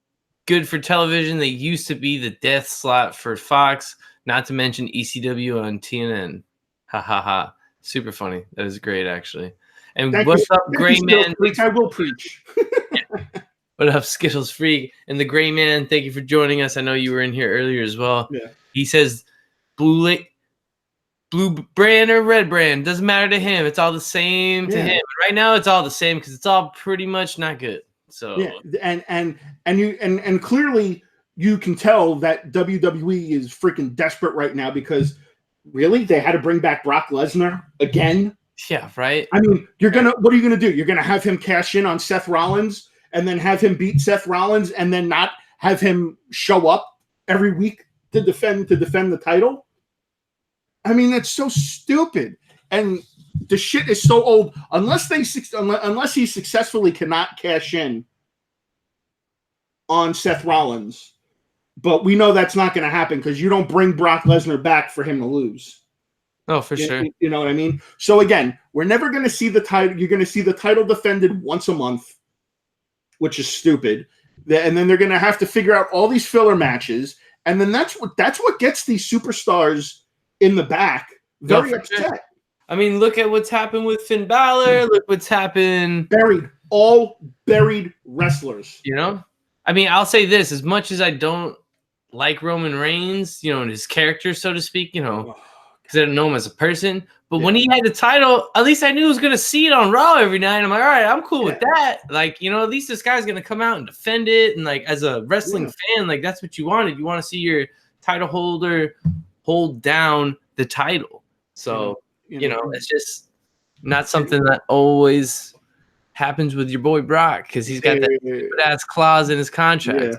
[SPEAKER 1] good for television. They used to be the death slot for Fox, not to mention ECW on TNN. Ha ha ha. Super funny. That is great, actually. And what's up, Gray Man?
[SPEAKER 2] I will preach.
[SPEAKER 1] What up, Skittles Freak? And the Gray Man, thank you for joining us. I know you were in here earlier as well.
[SPEAKER 2] Yeah.
[SPEAKER 1] He says blue brand or red brand, doesn't matter to him. It's all the same to him. Right now, it's all the same, because it's all pretty much not good. So
[SPEAKER 2] and clearly, you can tell that WWE is freaking desperate right now because really they had to bring back Brock Lesnar again.
[SPEAKER 1] Yeah, right.
[SPEAKER 2] I mean, what are you gonna do? You're gonna have him cash in on Seth Rollins and then have him beat Seth Rollins and then not have him show up every week to defend the title? I mean, that's so stupid. And the shit is so old. Unless he successfully cannot cash in on Seth Rollins. But we know that's not going to happen because you don't bring Brock Lesnar back for him to lose.
[SPEAKER 1] Oh, for sure.
[SPEAKER 2] You know what I mean? So again, we're never going to see the title. You're going to see the title defended once a month, which is stupid. And then they're going to have to figure out all these filler matches. And then that's what gets these superstars in the back very upset. Sure.
[SPEAKER 1] I mean, look at what's happened with Finn Bálor. Look what's happened.
[SPEAKER 2] All buried wrestlers.
[SPEAKER 1] You know? I mean, I'll say this. As much as I don't like Roman Reigns, you know, and his character, so to speak, you know, because I didn't know him as a person. But when he had the title, at least I knew I was going to see it on Raw every night. I'm like, all right, I'm cool with that. Like, you know, at least this guy's going to come out and defend it. And, like, as a wrestling fan, like, that's what you wanted. You want to see your title holder hold down the title. So, you know, it's just not something that always happens with your boy Brock because he's got that stupid-ass clause in his contract.
[SPEAKER 2] Yeah.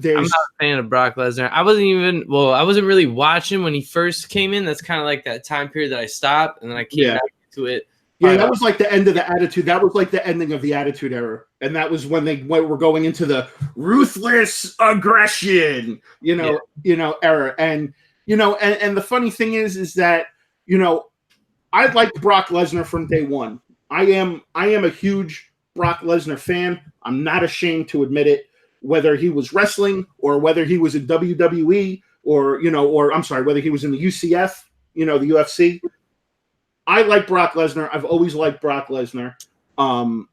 [SPEAKER 1] So I'm not a fan of Brock Lesnar. I wasn't really watching when he first came in. That's kind of like that time period that I stopped, and then I came back to it.
[SPEAKER 2] Yeah, that was like the end of the Attitude. That was like the ending of the Attitude Era, and that was when they were going into the ruthless aggression, era. And and the funny thing is that I liked Brock Lesnar from day one. I am a huge Brock Lesnar fan. I'm not ashamed to admit it. Whether he was wrestling or whether he was in WWE or I'm sorry, whether he was in the UCF, the UFC. I like Brock Lesnar. I've always liked Brock Lesnar. Paul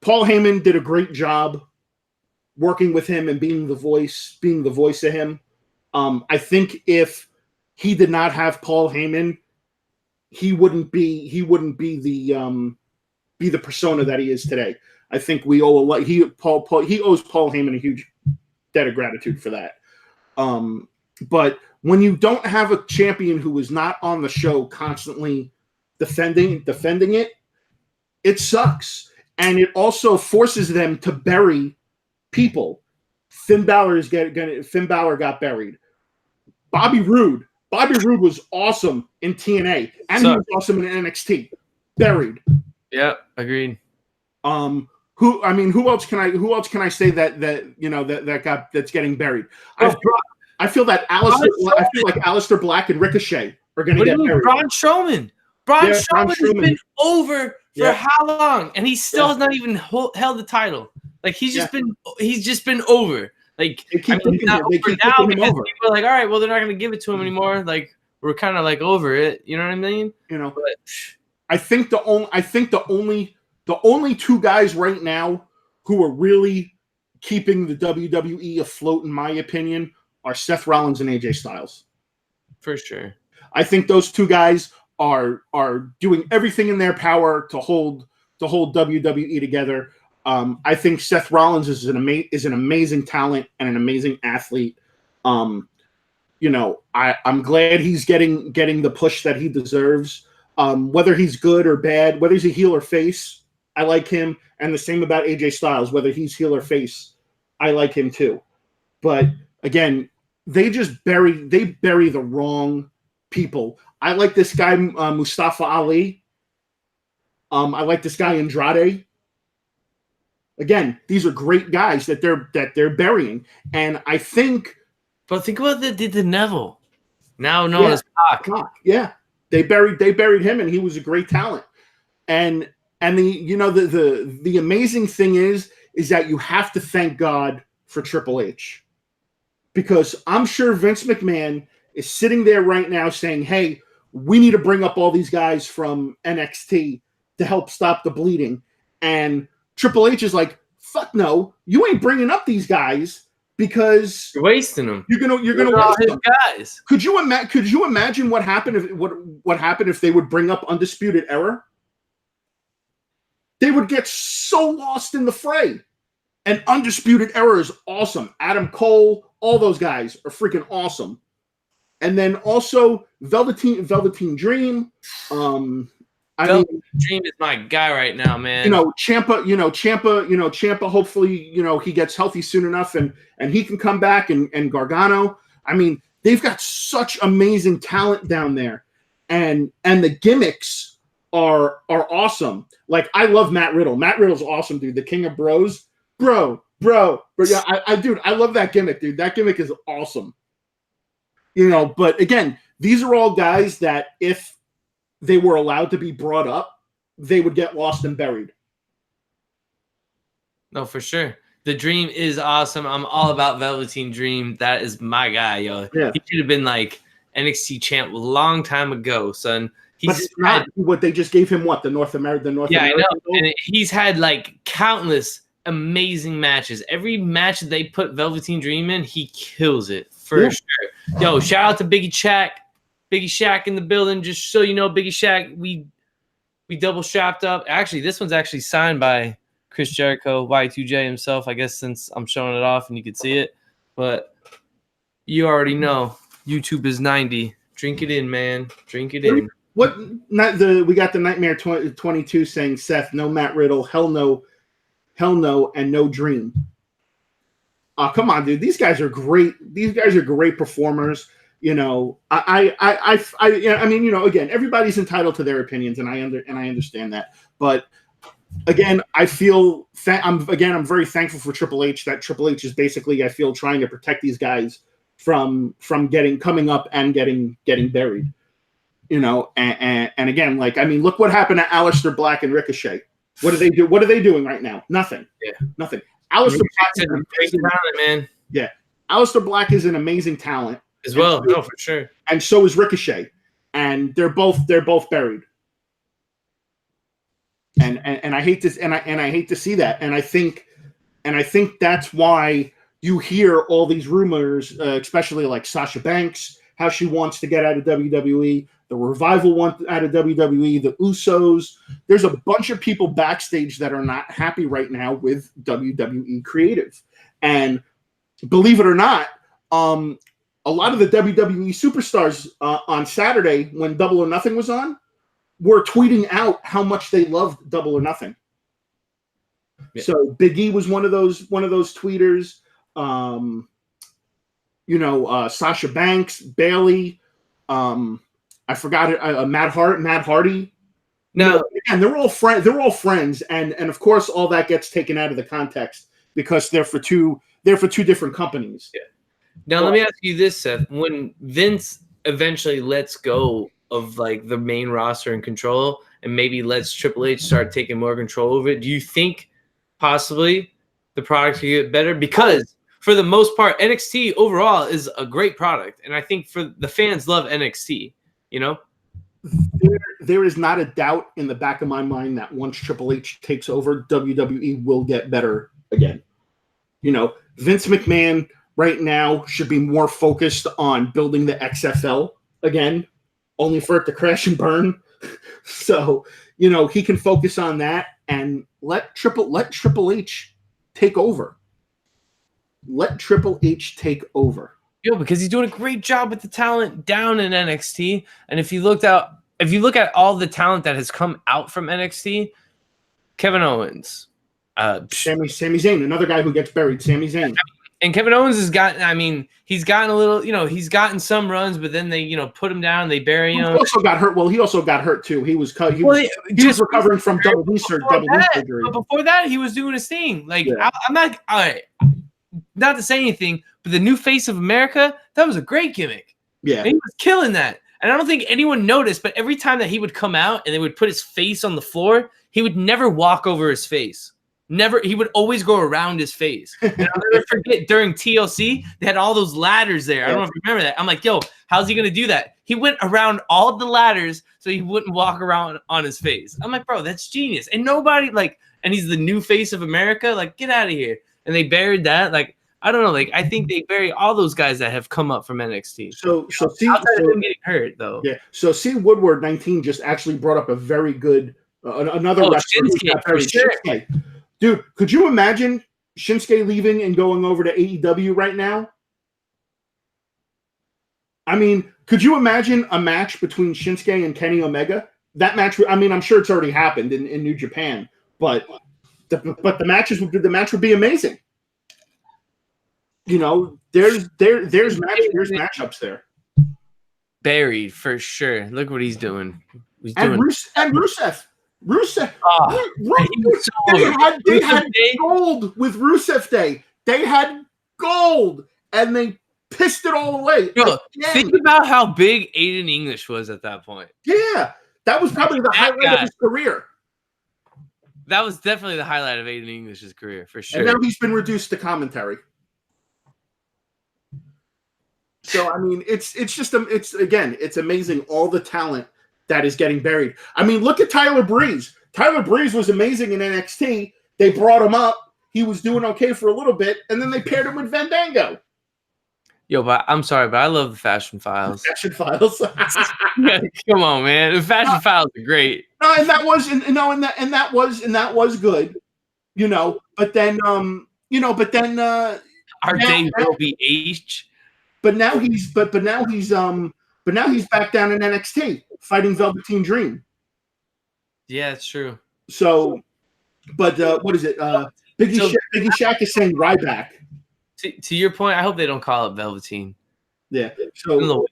[SPEAKER 2] Heyman did a great job working with him and being the voice of him. I think if he did not have Paul Heyman, he wouldn't be the persona that he is today. I think we owe a lot. He owes Paul Heyman a huge debt of gratitude for that. But when you don't have a champion who is not on the show constantly defending it, it sucks, and it also forces them to bury people. Finn Bálor got buried. Bobby Roode was awesome in TNA, and he was awesome in NXT. Buried.
[SPEAKER 1] Yeah, agreed.
[SPEAKER 2] Who else can I say that's getting buried? I feel like Aleister Black and Ricochet are going to get buried.
[SPEAKER 1] Braun Strowman. Braun Strowman has been over for how long, and he still has not even held the title. Like he's just been over. Like he's not over now because people are like, all right, well they're not going to give it to him anymore. Like we're kind of like over it. You know what I mean? But
[SPEAKER 2] I think the only two guys right now who are really keeping the WWE afloat, in my opinion, are Seth Rollins and AJ Styles.
[SPEAKER 1] For sure.
[SPEAKER 2] I think those two guys are doing everything in their power to hold WWE together. I think Seth Rollins is an amazing talent and an amazing athlete. I'm glad he's getting the push that he deserves. Whether he's good or bad, whether he's a heel or face, I like him. And the same about AJ Styles, whether he's heel or face, I like him too. But again, they bury the wrong people. I like this guy, Mustafa Ali. I like this guy, Andrade. Again, these are great guys that they're burying. And I think...
[SPEAKER 1] But think about what they did to Neville. Now known as Pac.
[SPEAKER 2] Yeah. They buried him, and he was a great talent. And the amazing thing is that you have to thank God for Triple H, because I'm sure Vince McMahon is sitting there right now saying, "Hey, we need to bring up all these guys from NXT to help stop the bleeding." And Triple H is like, "Fuck no, you ain't bringing up these guys." Because
[SPEAKER 1] you're wasting them.
[SPEAKER 2] You're gonna waste them.
[SPEAKER 1] Guys.
[SPEAKER 2] Could you imagine what happened if they would bring up Undisputed Era? They would get so lost in the fray, And Undisputed Era is awesome. Adam Cole, all those guys are freaking awesome. And then also Velveteen Dream.
[SPEAKER 1] Dream is my guy right now, man.
[SPEAKER 2] Ciampa, hopefully, he gets healthy soon enough and he can come back, and Gargano. I mean, they've got such amazing talent down there. And the gimmicks are awesome. Like, I love Matt Riddle. Matt Riddle's awesome, dude. The King of Bros. Bro. But yeah, I love that gimmick, dude. That gimmick is awesome. But again, these are all guys that if they were allowed to be brought up, they would get lost and buried.
[SPEAKER 1] No, for sure. The Dream is awesome. I'm all about Velveteen Dream. That is my guy, yo.
[SPEAKER 2] Yeah.
[SPEAKER 1] He should have been like NXT champ a long time ago, son.
[SPEAKER 2] But it's not what they just gave him. What, the North American?
[SPEAKER 1] Yeah, I know. And he's had like countless amazing matches. Every match that they put Velveteen Dream in, he kills it for sure. Yo, shout out to Biggie Shaq in the building. Just so you know, Biggie Shaq, we double strapped up. Actually, this one's actually signed by Chris Jericho, Y2J himself, I guess, since I'm showing it off and you can see it. But you already know, YouTube is 90. Drink it in, man. Drink it in.
[SPEAKER 2] We got the Nightmare 22 saying, Seth, no Matt Riddle, hell no, and no Dream. Come on, dude. These guys are great. These guys are great performers. I mean, again, everybody's entitled to their opinions, and I understand that. But again, I'm very thankful for Triple H. That Triple H is basically, I feel, trying to protect these guys from coming up and getting buried. And again, like, I mean, look what happened to Aleister Black and Ricochet. What do they do? What are they doing right now? Nothing.
[SPEAKER 1] Yeah,
[SPEAKER 2] nothing. Aleister Black is
[SPEAKER 1] an amazing talent, man.
[SPEAKER 2] Yeah, Aleister Black is an amazing talent
[SPEAKER 1] as well. No, for sure.
[SPEAKER 2] And so is Ricochet, and they're both buried. And I hate this, and I hate to see that. And I think that's why you hear all these rumors, especially like Sasha Banks, how she wants to get out of WWE. The Revival wants out of WWE. The Usos. There's a bunch of people backstage that are not happy right now with WWE creative. And believe it or not, a lot of the WWE superstars on Saturday when Double or Nothing was on were tweeting out how much they loved Double or Nothing. Yeah. So Big E was one of those tweeters. Sasha Banks, Bailey. I forgot it. Matt Hardy.
[SPEAKER 1] No,
[SPEAKER 2] and they're all friends, and of course all that gets taken out of the context because they're for two different companies.
[SPEAKER 1] Yeah. Now let me ask you this, Seth: when Vince eventually lets go of like the main roster and control, and maybe lets Triple H start taking more control over it, do you think possibly the product could get better? Because for the most part, NXT overall is a great product, and I think for the fans love NXT.
[SPEAKER 2] There is not a doubt in the back of my mind that once Triple H takes over, WWE will get better again. Vince McMahon right now should be more focused on building the XFL again, only for it to crash and burn. So, he can focus on that and let Triple H take over. Let Triple H take over.
[SPEAKER 1] Yeah, because he's doing a great job with the talent down in NXT. And if you look at all the talent that has come out from NXT, Kevin Owens,
[SPEAKER 2] Sami Zayn, another guy who gets buried, Sami Zayn.
[SPEAKER 1] And Kevin Owens has gotten, he's gotten a little, he's gotten some runs, but then they, put him down, they bury him.
[SPEAKER 2] He also got hurt. Well, he also got hurt too. He was just recovering from double knee surgery.
[SPEAKER 1] But before that, he was doing his thing. Like, yeah. I'm not, all right, not to say anything, but the new face of America, that was a great gimmick.
[SPEAKER 2] Yeah.
[SPEAKER 1] And he was killing that. And I don't think anyone noticed, but every time that he would come out and they would put his face on the floor, he would never walk over his face. Never. He would always go around his face. And I'll never forget during TLC, they had all those ladders there. I don't know if you remember that. I'm like, yo, how's he going to do that? He went around all the ladders so he wouldn't walk around on his face. I'm like, bro, that's genius. And nobody, and he's the new face of America. Like, get out of here. And they buried that. Like, I don't know. Like, I think they bury all those guys that have come up from NXT.
[SPEAKER 2] So
[SPEAKER 1] outside of him getting hurt, though.
[SPEAKER 2] Yeah. So C. Woodward 19 just actually brought up a very good another wrestler.
[SPEAKER 1] Shinsuke, for sure.
[SPEAKER 2] Dude, could you imagine Shinsuke leaving and going over to AEW right now. I mean, could you imagine a match between Shinsuke and Kenny Omega? That match, I mean, I'm sure it's already happened in New Japan, but the match would be amazing. You know, there's matchups there.
[SPEAKER 1] Buried for sure. Look what he's doing.
[SPEAKER 2] Rusev.
[SPEAKER 1] Oh,
[SPEAKER 2] They had gold with Rusev Day. They had gold, and they pissed it all away.
[SPEAKER 1] Bro, think about how big Aiden English was at that point.
[SPEAKER 2] Yeah, that was probably the highlight of his career.
[SPEAKER 1] That was definitely the highlight of Aiden English's career, for sure.
[SPEAKER 2] And now he's been reduced to commentary. So, I mean, it's amazing all the talent that is getting buried. I mean, look at Tyler Breeze. Tyler Breeze was amazing in NXT. They brought him up. He was doing okay for a little bit, and then they paired him with Fandango.
[SPEAKER 1] Yo, but I'm sorry, but I love the Fashion Files.
[SPEAKER 2] Fashion Files.
[SPEAKER 1] Come on, man. The Fashion Files are great.
[SPEAKER 2] No, and that was good. You know, but then our
[SPEAKER 1] day will be H.
[SPEAKER 2] But now he's back down in NXT fighting Velveteen Dream.
[SPEAKER 1] Yeah, it's true.
[SPEAKER 2] So, but what is it? Biggie Shaq is saying Ryback.
[SPEAKER 1] To your point, I hope they don't call it Velveteen.
[SPEAKER 2] Yeah. So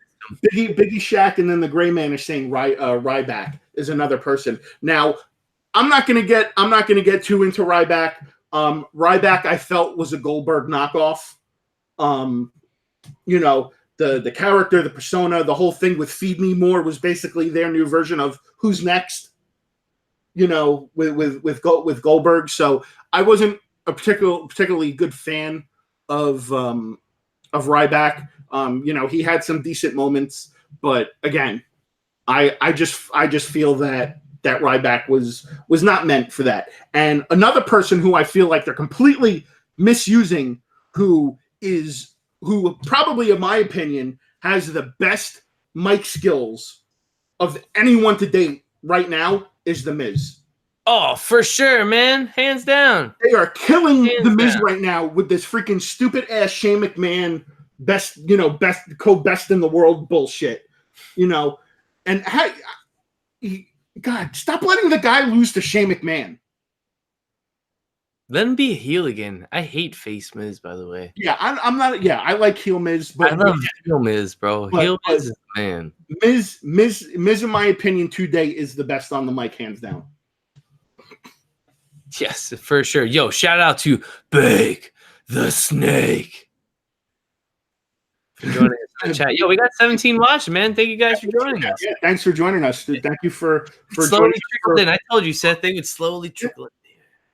[SPEAKER 2] Biggie Shaq and then the Gray Man are saying Ryback is another person. Now, I'm not gonna get too into Ryback. Ryback I felt was a Goldberg knockoff. You know, the character, the persona, the whole thing with Feed Me More was basically their new version of Who's Next. You know, with Goldberg. So I wasn't a particularly good fan of Ryback. You know, he had some decent moments, but again, I just feel that Ryback was not meant for that. And another person who I feel like they're completely misusing, who probably, in my opinion, has the best mic skills of anyone to date right now, is The Miz.
[SPEAKER 1] Oh, for sure, man. Hands down.
[SPEAKER 2] They are killing The Miz right now with this freaking stupid ass Shane McMahon best in the world bullshit. You know, and God, stop letting the guy lose to Shane McMahon.
[SPEAKER 1] Let him be a heel again. I hate face Miz, by the way.
[SPEAKER 2] Yeah, I'm not. Yeah, I like heel Miz, but
[SPEAKER 1] I love heel Miz, bro. Heel Miz is the man.
[SPEAKER 2] Miz, in my opinion, today is the best on the mic, hands down.
[SPEAKER 1] Yes, for sure. Yo, shout out to Big the Snake for joining us in the chat. Yo, we got 17 watching, man. Thank you guys for joining us.
[SPEAKER 2] Yeah, thanks for joining us. Thank you for
[SPEAKER 1] slowly trickled in. I told you, Seth, they would slowly trickle in.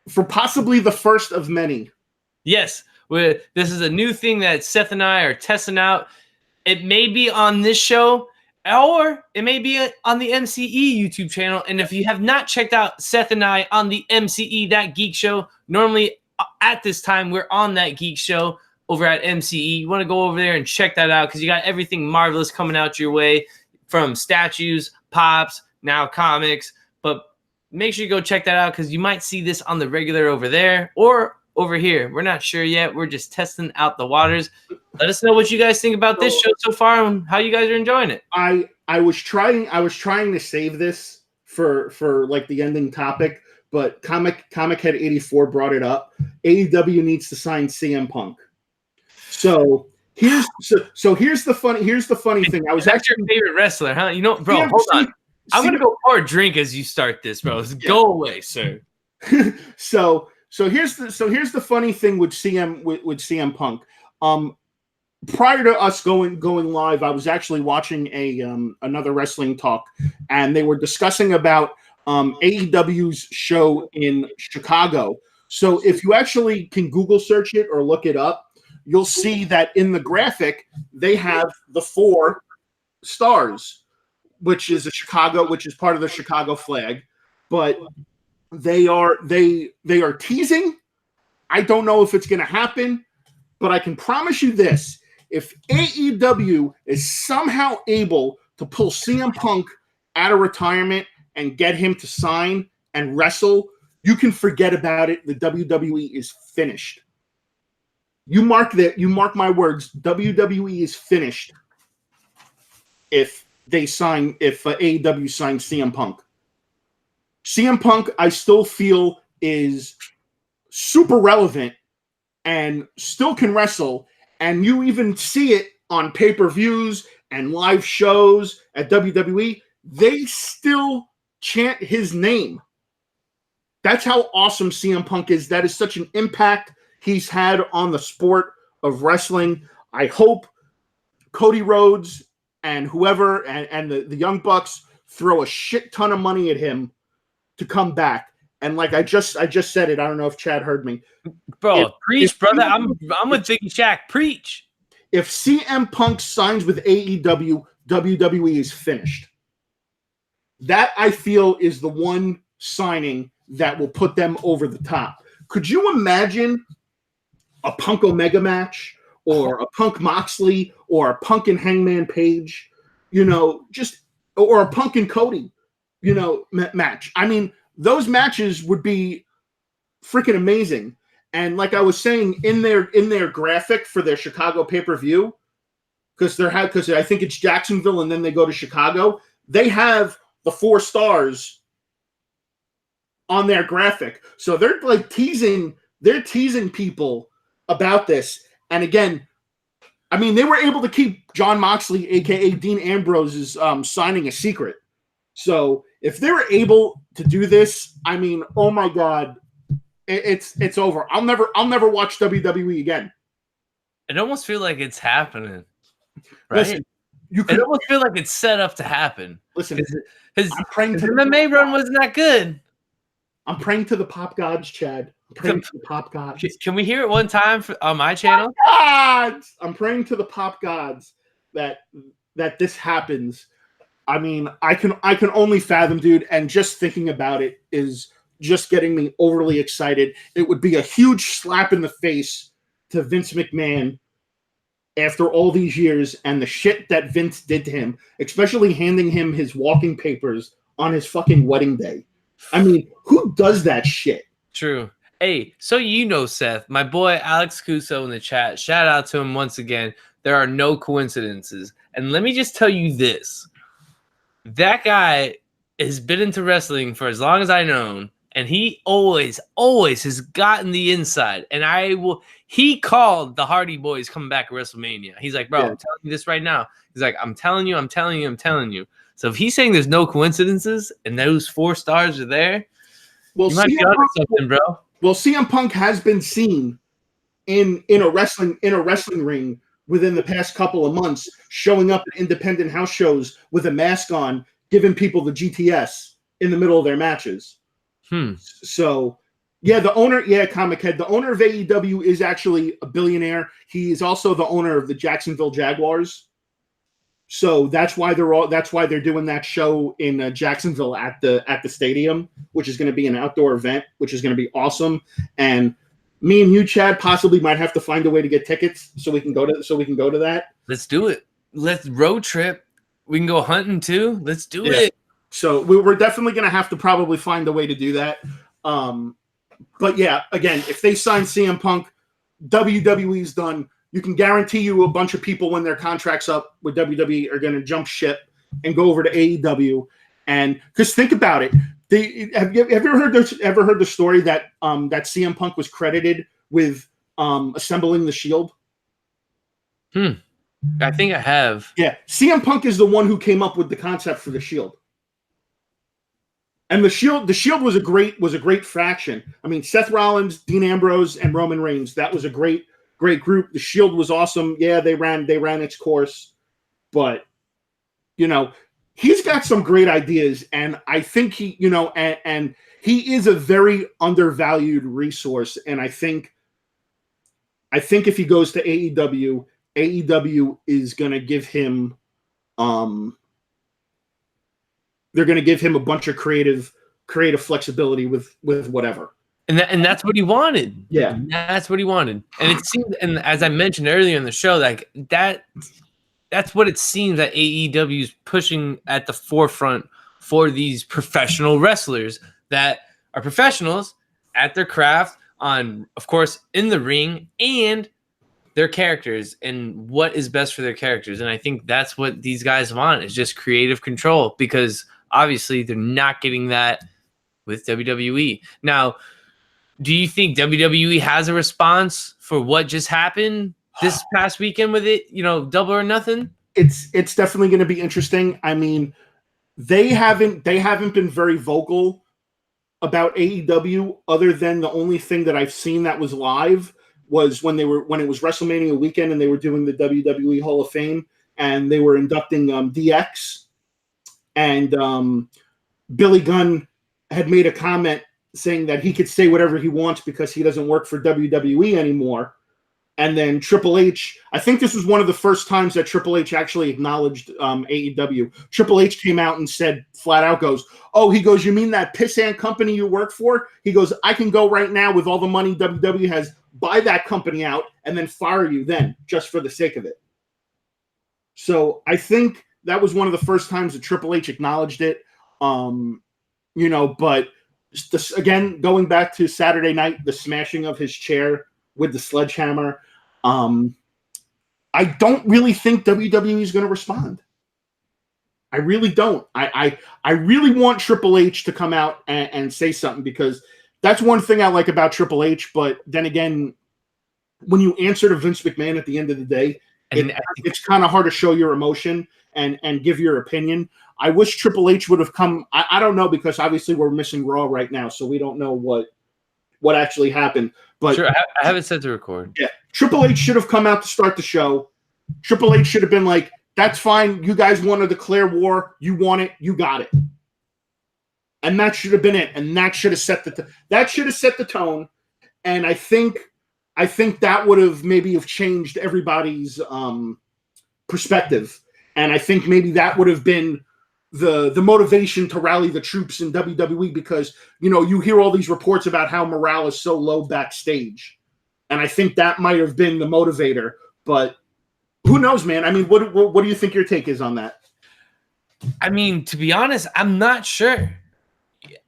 [SPEAKER 2] For possibly the first of many.
[SPEAKER 1] Yes, this is a new thing that Seth and I are testing out. It may be on this show, or it may be on the MCE YouTube channel. And if you have not checked out Seth and I on the MCE, That Geek Show, normally at this time we're on That Geek Show over at MCE. You want to go over there and check that out because you got everything marvelous coming out your way, from statues, pops, now comics. But make sure you go check that out because you might see this on the regular over there or over here. We're not sure yet. We're just testing out the waters. Let us know what you guys think about this show so far and how you guys are enjoying it.
[SPEAKER 2] I was trying to save this for like the ending topic, but Comic Head 84 brought it up. AEW needs to sign CM Punk. So here's the funny thing. I was
[SPEAKER 1] That's your favorite wrestler, huh? You know, bro, hold on. I'm gonna go pour a drink as you start this, bro. Go away, sir.
[SPEAKER 2] So here's the funny thing with CM Punk. Prior to us going live, I was actually watching another wrestling talk, and they were discussing about AEW's show in Chicago. So if you actually can Google search it or look it up, you'll see that in the graphic they have the 4 stars, which is part of the Chicago flag, but they are teasing. I don't know if it's going to happen, but I can promise you this: if AEW is somehow able to pull CM Punk out of retirement and get him to sign and wrestle, you can forget about it. The WWE is finished. You mark my words. WWE is finished if AEW signs CM Punk. CM Punk, I still feel, is super relevant and still can wrestle. And you even see it on pay-per-views and live shows at WWE. They still chant his name. That's how awesome CM Punk is. That is such an impact he's had on the sport of wrestling. I hope Cody Rhodes and whoever and the Young Bucks throw a shit ton of money at him to come back. And like I just said it. I don't know if Chad heard me.
[SPEAKER 1] Bro, preach, brother. I'm with Biggie Shaq. Preach.
[SPEAKER 2] If CM Punk signs with AEW, WWE is finished. That, I feel, is the one signing that will put them over the top. Could you imagine a Punk Omega match or a Punk Moxley or a Punk and Hangman Page, or a Punk and Cody, match? I mean, those matches would be freaking amazing. And like I was saying, in their graphic for their Chicago pay-per-view, because I think it's Jacksonville and then they go to Chicago, they have the 4 stars on their graphic. So they're like teasing people about this. And again, I mean, they were able to keep Jon Moxley, aka Dean Ambrose's signing a secret. So if they were able to do this, I mean, oh my God, it's over. I'll never watch WWE again.
[SPEAKER 1] It almost feels like it's happening, right?
[SPEAKER 2] Listen,
[SPEAKER 1] it almost feels like it's set up to happen.
[SPEAKER 2] Listen,
[SPEAKER 1] his MMA run wasn't that good.
[SPEAKER 2] I'm praying to the pop gods, Chad. I'm praying to the pop gods.
[SPEAKER 1] Can we hear it one time on my channel?
[SPEAKER 2] Gods! I'm praying to the pop gods that this happens. I mean, I can only fathom, dude, and just thinking about it is just getting me overly excited. It would be a huge slap in the face to Vince McMahon after all these years and the shit that Vince did to him, especially handing him his walking papers on his fucking wedding day. I mean, who does that shit?
[SPEAKER 1] True. Hey, so Seth, my boy Alex Cuso in the chat, shout out to him once again. There are no coincidences. And let me just tell you this. That guy has been into wrestling for as long as I've known, and he always has gotten the inside. And he called the Hardy Boys coming back at WrestleMania. He's like, bro, I'm telling you this right now. He's like, I'm telling you. So if he's saying there's no coincidences and those 4 stars are there, you might be onto something, bro.
[SPEAKER 2] Well, CM Punk has been seen in a wrestling ring within the past couple of months, showing up at independent house shows with a mask on, giving people the GTS in the middle of their matches. So, yeah, Comic Head, the owner of AEW is actually a billionaire. He is also the owner of the Jacksonville Jaguars. So that's why they're doing that show in Jacksonville at the stadium, which is going to be an outdoor event, which is going to be awesome. And me and you, Chad, possibly might have to find a way to get tickets so we can go to that. Let's do it.
[SPEAKER 1] Let's road trip. We can go hunting too. Let's do it.
[SPEAKER 2] So we're definitely going to have to probably find a way to do that. But yeah, again, if they sign CM Punk, WWE's done. You can guarantee you a bunch of people when their contract's up with WWE are going to jump ship and go over to AEW. And because think about it, have you ever heard the story that that CM Punk was credited with assembling the Shield?
[SPEAKER 1] I think I have.
[SPEAKER 2] Yeah, CM Punk is the one who came up with the concept for the Shield. And the Shield was a great faction. I mean, Seth Rollins, Dean Ambrose, and Roman Reigns. That was a great group. The Shield was awesome. Yeah, they ran its course, but he's got some great ideas, and I think he is a very undervalued resource. And I think if he goes to AEW is going to give him they're going to give him a bunch of creative flexibility with whatever.
[SPEAKER 1] And that's what he wanted.
[SPEAKER 2] Yeah.
[SPEAKER 1] That's what he wanted. And it seems, and as I mentioned earlier in the show, like that's what it seems that AEW is pushing at the forefront for these professional wrestlers that are professionals at their craft, on, of course, in the ring, and their characters and what is best for their characters. And I think that's what these guys want, is just creative control, because obviously they're not getting that with WWE. Now, do you think WWE has a response for what just happened this past weekend with it, Double or Nothing?
[SPEAKER 2] It's definitely going to be interesting. I mean, they haven't been very vocal about AEW, other than the only thing that I've seen that was live was when it was WrestleMania weekend and they were doing the WWE Hall of Fame and they were inducting DX, and Billy Gunn had made a comment saying that he could say whatever he wants because he doesn't work for WWE anymore. And then Triple H, I think this was one of the first times that Triple H actually acknowledged AEW. Triple H came out and said, flat out goes, you mean that pissant company you work for? He goes, I can go right now with all the money WWE has, buy that company out, and then fire you then, just for the sake of it. So I think that was one of the first times that Triple H acknowledged it. But again, going back to Saturday night, the smashing of his chair with the sledgehammer, I don't really think WWE is going to respond. I really don't. I really want Triple H to come out and say something, because that's one thing I like about Triple H. But then again, when you answer to Vince McMahon at the end of the day, it's kind of hard to show your emotion and give your opinion. I wish Triple H would have come. I don't know, because obviously we're missing Raw right now, so we don't know what actually happened. But
[SPEAKER 1] sure, I have it set to record.
[SPEAKER 2] Yeah, Triple H should have come out to start the show. Triple H should have been like, that's fine. You guys want to declare war. You want it. You got it. And that should have been it. And that should have set the tone. And I think that would have maybe changed everybody's perspective. And I think maybe that would have been the motivation to rally the troops in WWE, because, you hear all these reports about how morale is so low backstage. And I think that might have been the motivator. But who knows, man? I mean, what do you think your take is on that?
[SPEAKER 1] I mean, to be honest, I'm not sure.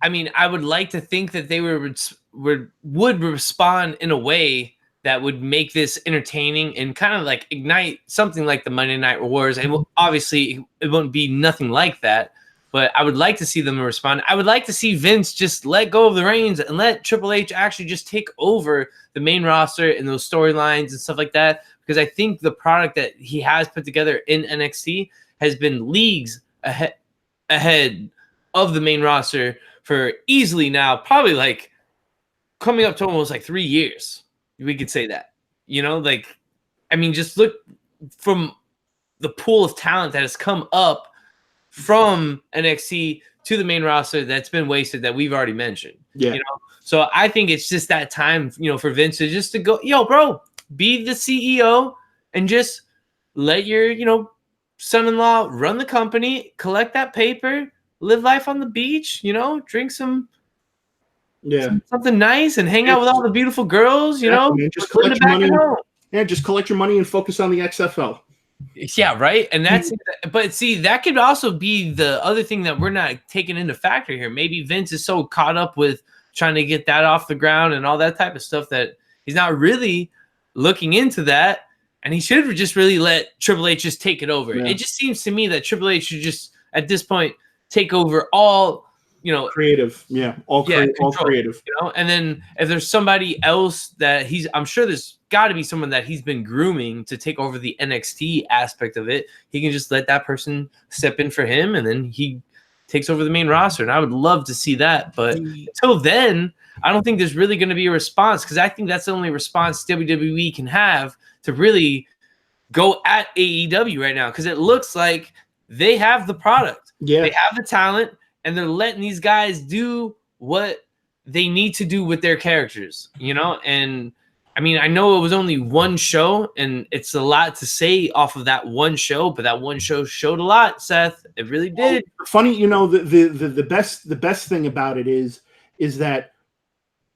[SPEAKER 1] I mean, I would like to think that they would respond in a way that would make this entertaining and kind of like ignite something like the Monday Night Wars. And obviously, it won't be nothing like that, but I would like to see them respond. I would like to see Vince just let go of the reins and let Triple H actually just take over the main roster and those storylines and stuff like that, because I think the product that he has put together in NXT has been leagues ahead of the main roster for easily now, probably like coming up to almost like 3 years. We could say that, just look from the pool of talent that has come up from NXT to the main roster that's been wasted, that we've already mentioned.
[SPEAKER 2] Yeah.
[SPEAKER 1] So I think it's just that time, for Vince to go, bro, be the CEO and just let your, son-in-law run the company, collect that paper, live life on the beach, drink some.
[SPEAKER 2] Yeah,
[SPEAKER 1] something nice and hang out with all the beautiful girls,
[SPEAKER 2] man, just collect your money. Yeah, just collect your money and focus on the XFL.
[SPEAKER 1] Yeah, right. And that's, but see, that could also be the other thing that we're not taking into factor here. Maybe Vince is so caught up with trying to get that off the ground and all that type of stuff that he's not really looking into that. And he should have just really let Triple H just take it over. Yeah. It just seems to me that Triple H should just, at this point, take over all,
[SPEAKER 2] creative. Yeah. All creative.
[SPEAKER 1] And then if there's somebody else that I'm sure there's got to be someone that he's been grooming to take over the NXT aspect of it. He can just let that person step in for him, and then he takes over the main roster. And I would love to see that. But until then, I don't think there's really going to be a response, because I think that's the only response WWE can have to really go at AEW right now, because it looks like they have the product.
[SPEAKER 2] Yeah.
[SPEAKER 1] They have the talent. And they're letting these guys do what they need to do with their characters, And I mean, I know it was only one show, and it's a lot to say off of that one show, but that one show showed a lot, Seth. It really did.
[SPEAKER 2] Funny, the best thing about it is that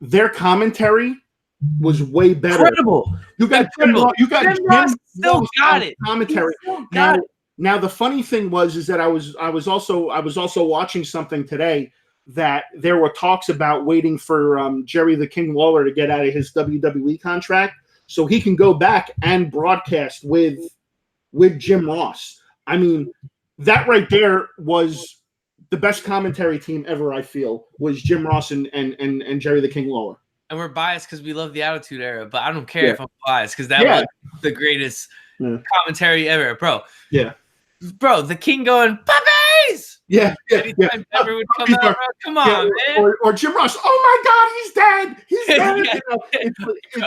[SPEAKER 2] their commentary was way better.
[SPEAKER 1] Incredible.
[SPEAKER 2] You got Jim
[SPEAKER 1] still got it.
[SPEAKER 2] Commentary. Now the funny thing is that I was also watching something today that there were talks about waiting for Jerry the King Lawler to get out of his WWE contract so he can go back and broadcast with Jim Ross. I mean, that right there was the best commentary team ever, I feel, was Jim Ross and Jerry the King Lawler.
[SPEAKER 1] And we're biased because we love the Attitude Era, but I don't care if I'm biased because that was the greatest commentary ever, bro.
[SPEAKER 2] Yeah.
[SPEAKER 1] Bro, the King going, puppies!
[SPEAKER 2] Yeah.
[SPEAKER 1] Anytime Pepper would come out, bro, come on, man.
[SPEAKER 2] Or Jim Ross, oh my God, he's dead. He's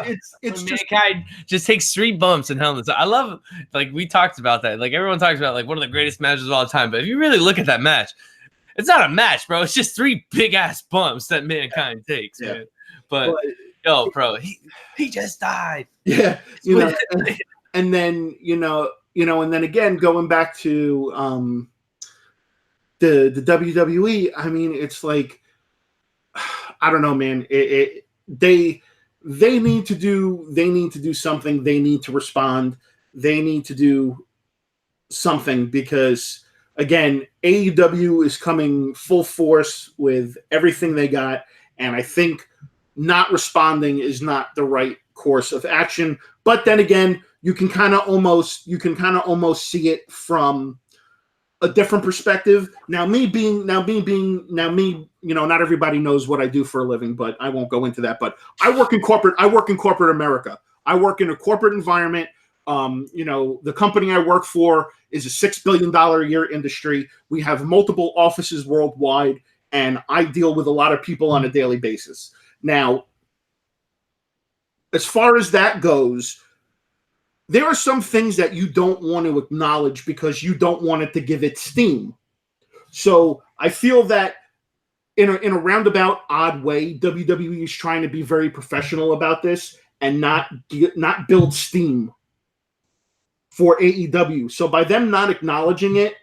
[SPEAKER 2] dead. It's just
[SPEAKER 1] mankind just takes 3 bumps and helmets. I love, like, we talked about that. Like, everyone talks about, like, one of the greatest matches of all time. But if you really look at that match, it's not a match, bro. It's just 3 big-ass bumps that mankind takes, man. But, yo, bro, he just died.
[SPEAKER 2] Yeah. And then, and then again, going back to the WWE, I mean, it's like, I don't know, man. They need to do something. They need to respond. They need to do something because, again, AEW is coming full force with everything they got, and I think not responding is not the right course of action. But then again, you can kind of almost see it from a different perspective. Now me, not everybody knows what I do for a living, but I won't go into that. But I work in corporate America. I work in a corporate environment. The company I work for is a $6 billion a year industry. We have multiple offices worldwide, and I deal with a lot of people on a daily basis. Now, as far as that goes, there are some things that you don't want to acknowledge because you don't want it to give it steam. So I feel that in a roundabout odd way, WWE is trying to be very professional about this and not build steam for AEW. So by them not acknowledging it,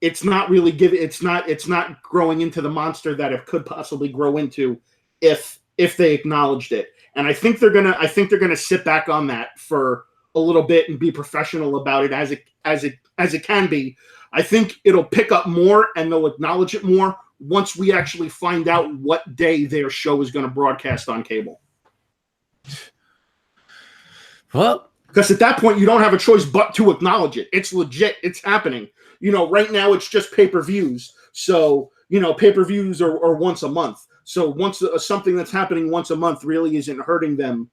[SPEAKER 2] it's not really it's not growing into the monster that it could possibly grow into if they acknowledged it. And I think they're gonna sit back on that for a little bit and be professional about it as it can be. I think it'll pick up more and they'll acknowledge it more once we actually find out what day their show is going to broadcast on cable.
[SPEAKER 1] Well,
[SPEAKER 2] because at that point you don't have a choice but to acknowledge it. It's legit. It's happening. Right now it's just pay-per-views. So, pay-per-views are once a month. So once something that's happening once a month really isn't hurting them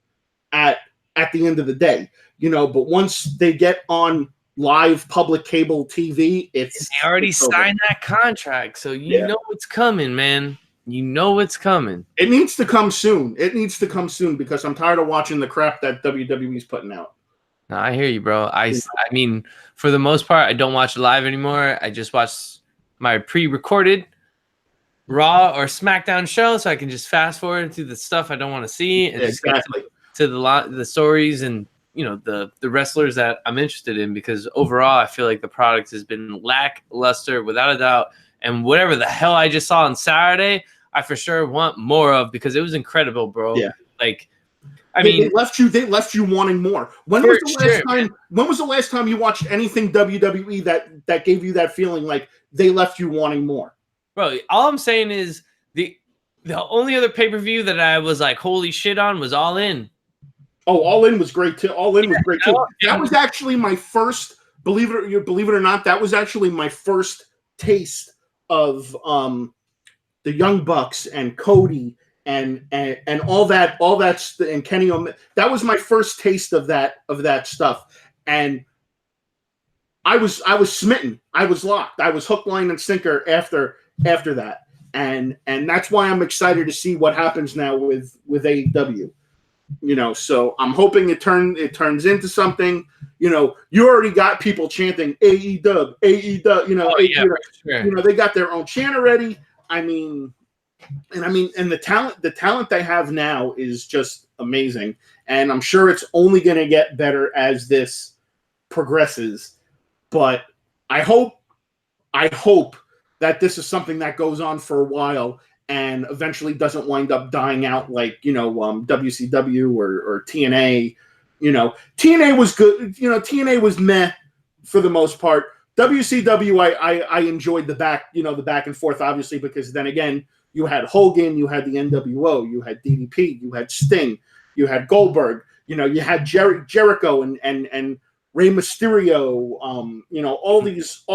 [SPEAKER 2] at the end of the day. But once they get on live public cable TV, they
[SPEAKER 1] already signed that contract, so you know what's coming, man. You know what's coming.
[SPEAKER 2] It needs to come soon. Because I'm tired of watching the crap that WWE's putting out.
[SPEAKER 1] No, I hear you, bro. I mean, for the most part, I don't watch it live anymore. I just watch my pre-recorded Raw or SmackDown show, so I can just fast forward through the stuff I don't want to see and just get to the stories and the wrestlers that I'm interested in, because overall I feel like the product has been lackluster without a doubt, and whatever the hell I just saw on Saturday, I for sure want more of because it was incredible, bro. Yeah. Like, I mean,
[SPEAKER 2] they left you wanting more. When was the last time you watched anything WWE that gave you that feeling like they left you wanting more?
[SPEAKER 1] Bro, all I'm saying is the only other pay-per-view that I was like, holy shit on was All In.
[SPEAKER 2] Oh, All In was great too. That was actually my first, believe it or not, that was actually my first taste of the Young Bucks and Cody and all that and Kenny Omega. That was my first taste of that stuff, and I was smitten. I was locked. I was hook, line, and sinker after that, and that's why I'm excited to see what happens now with AEW. So I'm hoping it turns into something. You already got people chanting AEW, AEW.
[SPEAKER 1] Sure.
[SPEAKER 2] They got their own chant already. And the talent they have now is just amazing, and I'm sure it's only going to get better as this progresses. But I hope that this is something that goes on for a while and eventually doesn't wind up dying out like, WCW or TNA. TNA was good. TNA was meh for the most part. WCW, I enjoyed the back and forth, obviously, because then again, you had Hogan, you had the NWO, you had DDP, you had Sting, you had Goldberg, You had Jericho and Rey Mysterio, all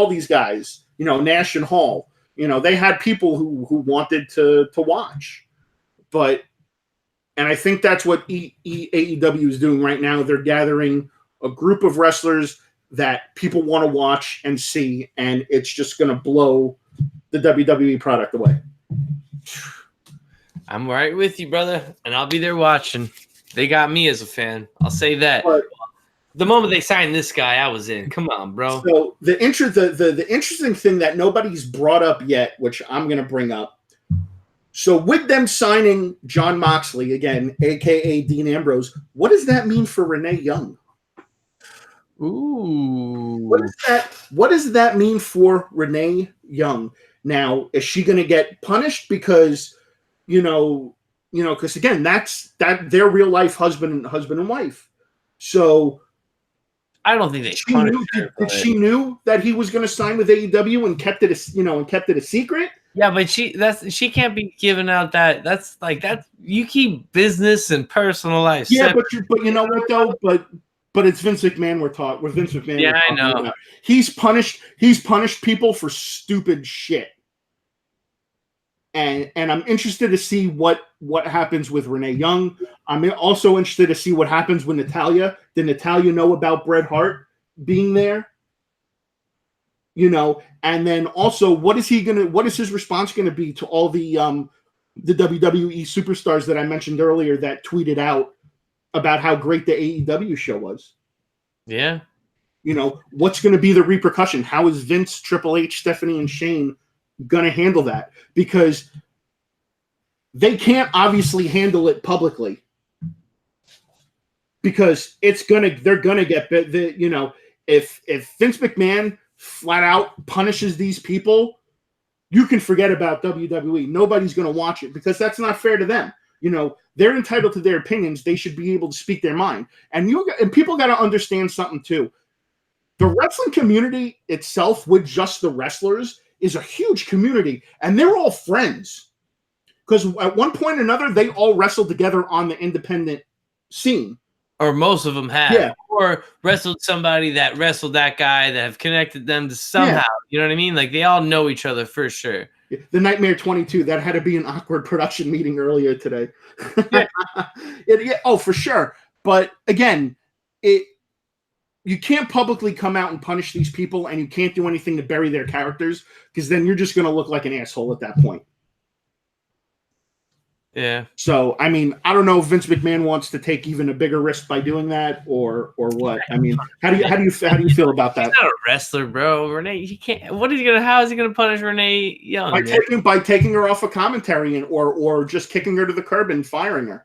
[SPEAKER 2] these guys, Nash and Hall. They had people who wanted to watch. And I think that's what AEW is doing right now. They're gathering a group of wrestlers that people want to watch and see, and it's just going to blow the WWE product away.
[SPEAKER 1] I'm right with you, brother, and I'll be there watching. They got me as a fan. I'll say that.
[SPEAKER 2] But
[SPEAKER 1] the moment they signed this guy, I was in. Come on, bro.
[SPEAKER 2] So the interesting thing that nobody's brought up yet, which I'm going to bring up. So with them signing Jon Moxley again, aka Dean Ambrose, what does that mean for Renee Young?
[SPEAKER 1] Ooh.
[SPEAKER 2] What does that mean for Renee Young? Now, is she going to get punished because, because again, that's their real life husband and wife. So
[SPEAKER 1] I don't think
[SPEAKER 2] she knew that he was going to sign with AEW and kept it a secret.
[SPEAKER 1] Yeah, but she can't be giving out that. That's you keep business and personal life.
[SPEAKER 2] Yeah,
[SPEAKER 1] separate.
[SPEAKER 2] but you know what though? But it's Vince McMahon we're talking. With Vince McMahon,
[SPEAKER 1] yeah, I know.
[SPEAKER 2] About. He's punished people for stupid shit. And I'm interested to see what happens with Renee Young. I'm also interested to see what happens with Natalya. Did Natalya know about Bret Hart being there? And then also, what is his response gonna be to all the WWE superstars that I mentioned earlier that tweeted out about how great the AEW show was?
[SPEAKER 1] Yeah.
[SPEAKER 2] What's gonna be the repercussion? How is Vince, Triple H, Stephanie, and Shane gonna handle that? Because they can't obviously handle it publicly. Because they're gonna get if Vince McMahon flat out punishes these people, you can forget about WWE. Nobody's going to watch it because that's not fair to them. They're entitled to their opinions. They should be able to speak their mind. And people got to understand something too. The wrestling community itself, with just the wrestlers, is a huge community, and they're all friends. Because at one point or another, they all wrestled together on the independent scene.
[SPEAKER 1] Or most of them have.
[SPEAKER 2] Yeah.
[SPEAKER 1] Or wrestled somebody that wrestled that guy that have connected them to somehow. Yeah. You know what I mean? Like, they all know each other for sure.
[SPEAKER 2] The Nightmare 22, that had to be an awkward production meeting earlier today. Yeah. For sure. But again, you can't publicly come out and punish these people, and you can't do anything to bury their characters, because then you're just going to look like an asshole at that point.
[SPEAKER 1] Yeah.
[SPEAKER 2] So, I mean, I don't know if Vince McMahon wants to take even a bigger risk by doing that, or what. I mean, how do you feel about that?
[SPEAKER 1] He's not a wrestler, bro. Renee, he can't. How is he gonna punish Renee Young?
[SPEAKER 2] By taking her off a commentary or just kicking her to the curb and firing her.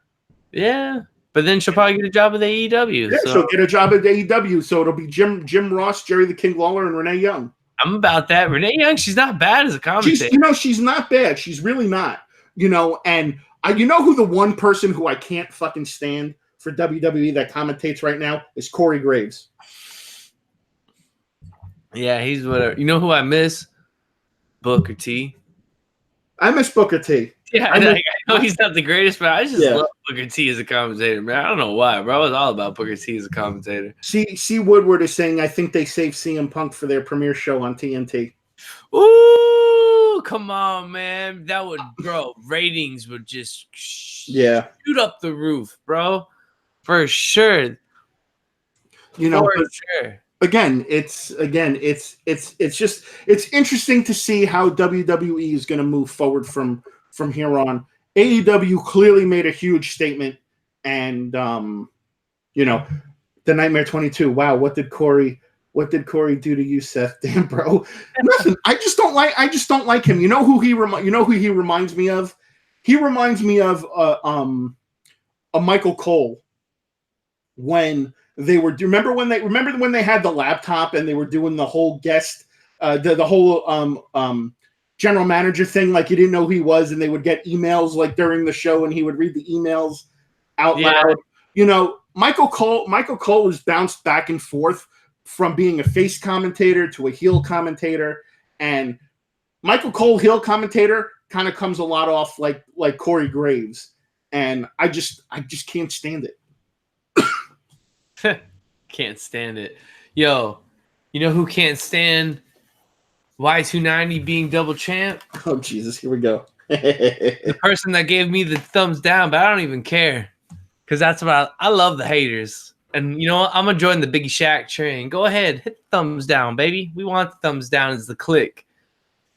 [SPEAKER 1] Yeah, but then she'll probably get a job at AEW.
[SPEAKER 2] Yeah, she'll get a job at AEW. So it'll be Jim Ross, Jerry the King Lawler, and Renee Young.
[SPEAKER 1] I'm about that. Renee Young, she's not bad as a commentator.
[SPEAKER 2] She's not bad. She's really not. And. Who the one person who I can't fucking stand for WWE that commentates right now is Corey Graves.
[SPEAKER 1] Yeah, he's whatever. You know who I miss? Booker T.
[SPEAKER 2] I miss Booker T.
[SPEAKER 1] Yeah, I know he's not the greatest, but I just love Booker T as a commentator, man. I don't know why, bro. I was all about Booker T as a commentator.
[SPEAKER 2] C. Woodward is saying, I think they saved CM Punk for their premiere show on TNT.
[SPEAKER 1] Ooh, come on, man. That would, bro, ratings would just shoot up the roof, bro. For sure. For sure.
[SPEAKER 2] Again, it's interesting to see how WWE is going to move forward from here on. AEW clearly made a huge statement, and the Nightmare 22. Wow, what did Corey do to you, Seth? Damn, bro. Nothing. I just don't like him. You know who he reminds me of? He reminds me of a Michael Cole when they were. Remember when they had the laptop and they were doing the whole guest, the whole general manager thing, like you didn't know who he was, and they would get emails like during the show, and he would read the emails out loud. Michael Cole has bounced back and forth from being a face commentator to a heel commentator, and Michael Cole heel commentator kind of comes a lot off like Corey Graves, and I just can't stand it.
[SPEAKER 1] Can't stand it. Yo, you know who can't stand Y290 being double champ?
[SPEAKER 2] Oh, Jesus. Here we go.
[SPEAKER 1] The person that gave me the thumbs down, but I don't even care. Because that's about, I love the haters. And you know what? I'm going to join the Biggie Shaq train. Go ahead. Hit the thumbs down, baby. We want the thumbs down as the click.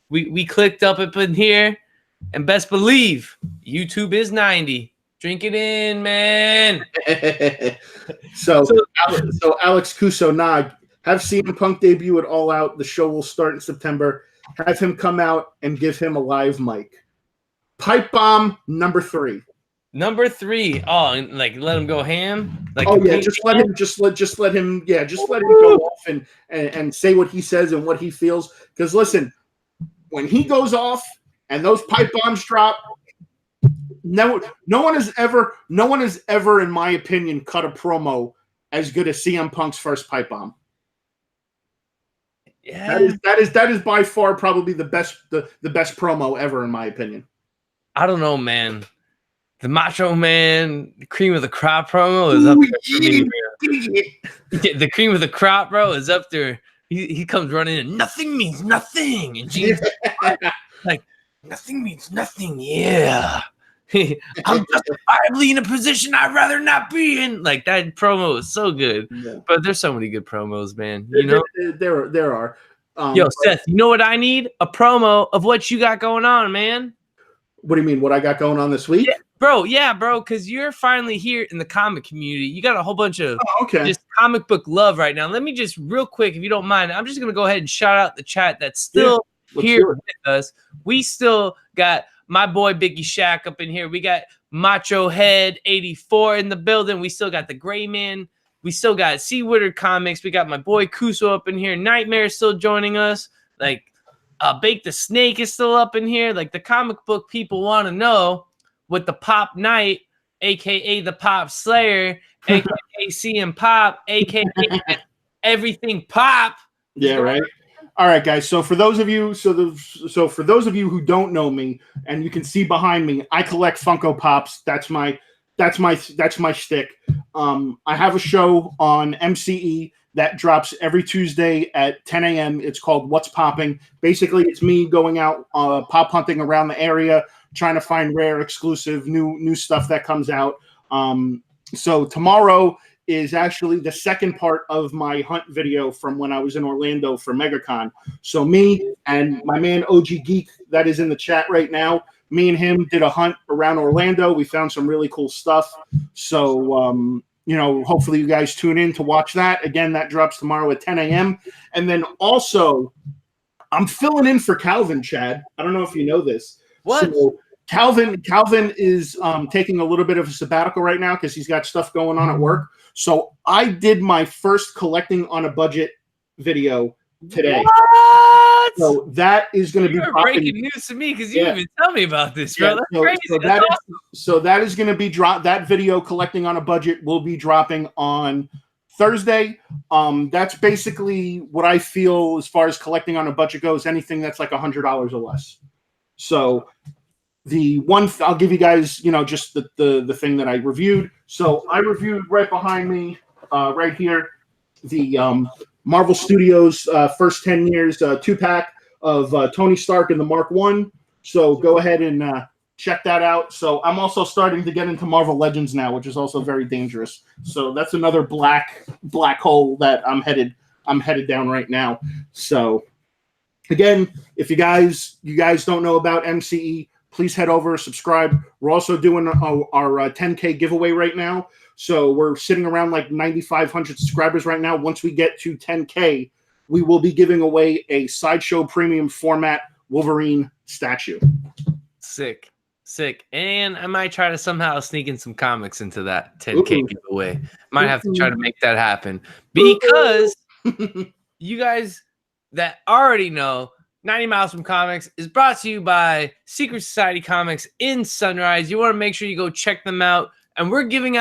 [SPEAKER 1] We clicked up in here. And best believe, YouTube is 90. Drink it in, man.
[SPEAKER 2] So Alex Cuso, have CM Punk debut at All Out. The show will start in September. Have him come out and give him a live mic. Pipe bomb number 3.
[SPEAKER 1] Number 3. Oh, and like let him go ham. Like
[SPEAKER 2] just let him go off and say what he says and what he feels. Because listen, when he goes off and those pipe bombs drop, no one has ever, in my opinion, cut a promo as good as CM Punk's first pipe bomb.
[SPEAKER 1] Yeah,
[SPEAKER 2] that is by far probably the best promo ever, in my opinion.
[SPEAKER 1] I don't know, man. The Macho Man, the cream of the crop promo is up there for me. The cream of the crop, bro, is up there. He comes running in. Nothing means nothing. And Jesus, like, nothing means nothing. Yeah. I'm justifiably in a position I'd rather not be in. Like, that promo is so good. Yeah. But there's so many good promos, man. You know?
[SPEAKER 2] There are.
[SPEAKER 1] Yo, Seth, you know what I need? A promo of what you got going on, man.
[SPEAKER 2] What do you mean? What I got going on this week?
[SPEAKER 1] Yeah, bro, because you're finally here in the comic community. You got a whole bunch of just comic book love right now. Let me just real quick, if you don't mind, I'm just going to go ahead and shout out the chat that's still here with us. We still got my boy Biggie Shaq up in here. We got Macho Head 84 in the building. We still got the Gray Man. We still got C. Woodard Comics. We got my boy Kuso up in here. Nightmare is still joining us. Like, Bake the Snake is still up in here. Like, the comic book people want to know what the Pop Knight, a.k.a. the Pop Slayer, a.k.a. CM Pop, a.k.a. Everything Pop.
[SPEAKER 2] Yeah, right. All right, guys. So for those of you, who don't know me, and you can see behind me, I collect Funko Pops. That's my shtick. I have a show on MCE that drops every Tuesday at 10 a.m. It's called What's Popping. Basically, it's me going out pop hunting around the area, trying to find rare, exclusive, new stuff that comes out. So tomorrow is actually the second part of my hunt video from when I was in Orlando for MegaCon. So me and my man OG Geek, that is in the chat right now, me and him did a hunt around Orlando. We found some really cool stuff. So, hopefully you guys tune in to watch that. Again, that drops tomorrow at 10 a.m. And then also, I'm filling in for Calvin, Chad. I don't know if you know this.
[SPEAKER 1] What?
[SPEAKER 2] So Calvin is taking a little bit of a sabbatical right now because he's got stuff going on at work. So I did my first collecting on a budget video today.
[SPEAKER 1] What?
[SPEAKER 2] So that is going to be
[SPEAKER 1] breaking news to me because you didn't even tell me about this, bro. That's crazy.
[SPEAKER 2] So that is going to be dropped. That video collecting on a budget will be dropping on Thursday. That's basically what I feel as far as collecting on a budget goes. Anything that's like $100 or less. So the one I'll give you guys, just the thing that I reviewed. So I reviewed right behind me, right here, the Marvel Studios first 10 years 2-pack of Tony Stark and the Mark I. So go ahead and check that out. So I'm also starting to get into Marvel Legends now, which is also very dangerous. So that's another black hole that I'm headed down right now. So again, if you guys don't know about MCE, please head over, subscribe. We're also doing our 10K giveaway right now. So we're sitting around like 9,500 subscribers right now. Once we get to 10K, we will be giving away a Sideshow premium format Wolverine statue.
[SPEAKER 1] Sick. And I might try to somehow sneak in some comics into that 10K giveaway. Might have to try to make that happen. Because you guys that already know, 90 Miles from Comics is brought to you by Secret Society Comics in Sunrise. You want to make sure you go check them out. And we're giving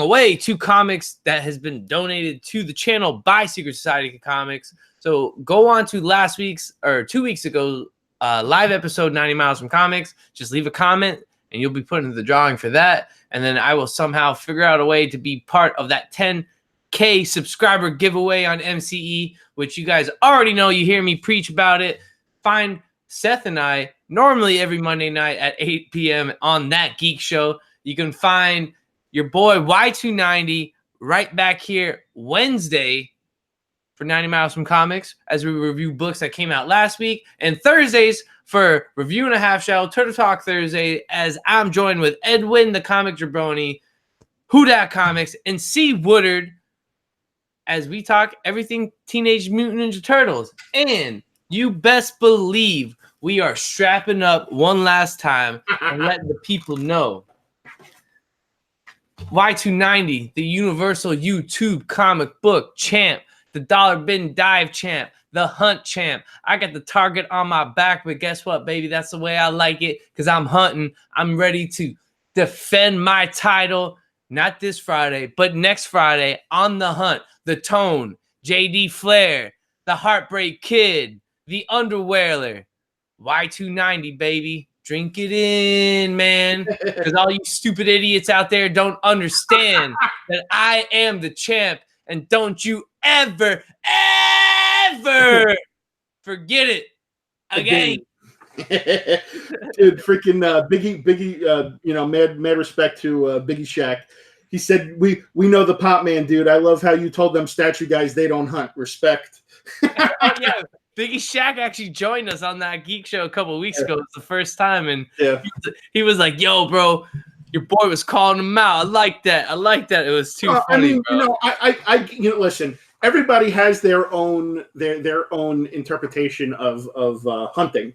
[SPEAKER 1] away 2 comics that has been donated to the channel by Secret Society Comics. So go on to 2 weeks ago, live episode 90 Miles from Comics. Just leave a comment and you'll be put into the drawing for that. And then I will somehow figure out a way to be part of that 10K subscriber giveaway on MCE, which you guys already know. You hear me preach about it. Find Seth and I normally every Monday night at 8 p.m. on That Geek Show. You can find your boy Y290 right back here Wednesday for 90 Miles from Comics as we review books that came out last week, and Thursdays for Review and a Half Shell, Turtle Talk Thursday, as I'm joined with Edwin, the comic jabroni, Who Dat Comics, and C. Woodard as we talk everything Teenage Mutant Ninja Turtles. And you best believe we are strapping up one last time and letting the people know. Y290, the Universal YouTube comic book champ, the Dollar Bin Dive champ, the Hunt champ. I got the target on my back, but guess what, baby? That's the way I like it because I'm hunting. I'm ready to defend my title, not this Friday, but next Friday on the Hunt. The Tone, JD Flair, the Heartbreak Kid, the Underwearer, Y290, baby. Drink it in, man, because all you stupid idiots out there don't understand that I am the champ, and don't you ever forget it again.
[SPEAKER 2] Dude, freaking Biggie, mad respect to Biggie Shack. He said, we know the Pop Man, dude. I love how you told them statue guys they don't hunt. Respect.
[SPEAKER 1] Yeah, Biggie Shack actually joined us on That Geek Show a couple of weeks ago. It was the first time, and he was like, yo, bro, your boy was calling him out. I like that. It was too funny,
[SPEAKER 2] I mean,
[SPEAKER 1] bro.
[SPEAKER 2] I listen, everybody has their own interpretation of hunting.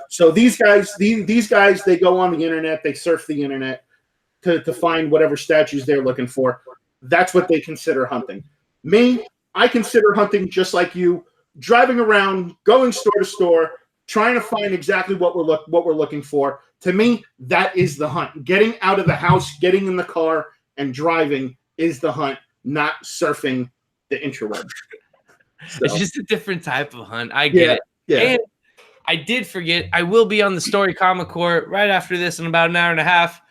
[SPEAKER 2] So these guys, they go on the internet, they surf the internet to find whatever statues they're looking for. That's what they consider hunting. Me, I consider hunting just like you, driving around, going store to store, trying to find exactly what we're looking for. To me, that is the hunt. Getting out of the house, getting in the car, and driving is the hunt, not surfing the interweb. So.
[SPEAKER 1] It's just a different type of hunt. I get it.
[SPEAKER 2] Yeah.
[SPEAKER 1] And I did forget, I will be on the Story Comic Court right after this in about an hour and a half.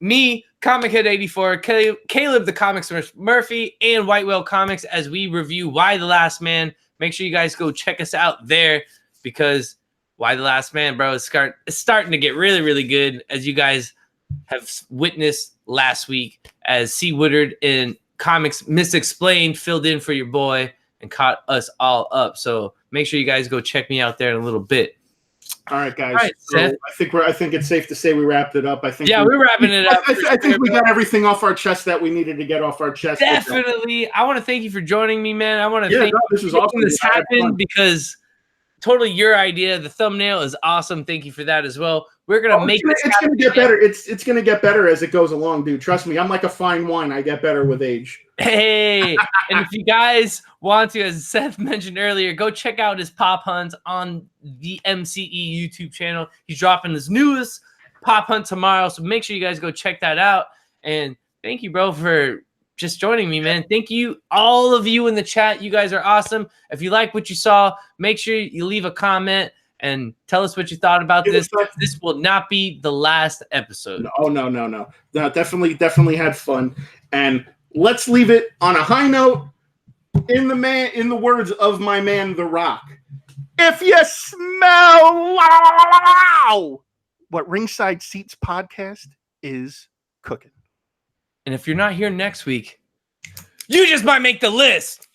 [SPEAKER 1] Me, Comic Head 84, Caleb the Comics Murphy, and White Whale Comics as we review Why the Last Man. Make sure you guys go check us out there because Why the Last Man, bro, is starting to get really, really good, as you guys have witnessed last week as C. Woodard and Comics Misexplained filled in for your boy and caught us all up. So make sure you guys go check me out there in a little bit.
[SPEAKER 2] All right, guys.
[SPEAKER 1] All right,
[SPEAKER 2] so I think it's safe to say we wrapped it up.
[SPEAKER 1] We're wrapping it up.
[SPEAKER 2] I think we got everything off our chest that we needed to get off our chest.
[SPEAKER 1] Definitely. I want to thank you for joining me, man. I want to thank
[SPEAKER 2] this
[SPEAKER 1] you
[SPEAKER 2] was
[SPEAKER 1] for
[SPEAKER 2] awesome.
[SPEAKER 1] making this happen because totally your idea. The thumbnail is awesome. Thank you for that as well. We're gonna make it.
[SPEAKER 2] It's gonna get better. It's gonna get better as it goes along, dude. Trust me. I'm like a fine wine. I get better with age.
[SPEAKER 1] Hey, and if you guys want to, as Seth mentioned earlier, go check out his pop hunts on the MCE YouTube channel. He's dropping his newest pop hunt tomorrow, so make sure you guys go check that out. And thank you, bro, for just joining me, man. Thank you, all of you in the chat. You guys are awesome. If you like what you saw, make sure you leave a comment and tell us what you thought about this. This will not be the last episode.
[SPEAKER 2] No. Definitely had fun. And let's leave it on a high note. In the words of my man, The Rock. If you smell what Ringside Seats podcast is cooking.
[SPEAKER 1] And if you're not here next week, you just might make the list.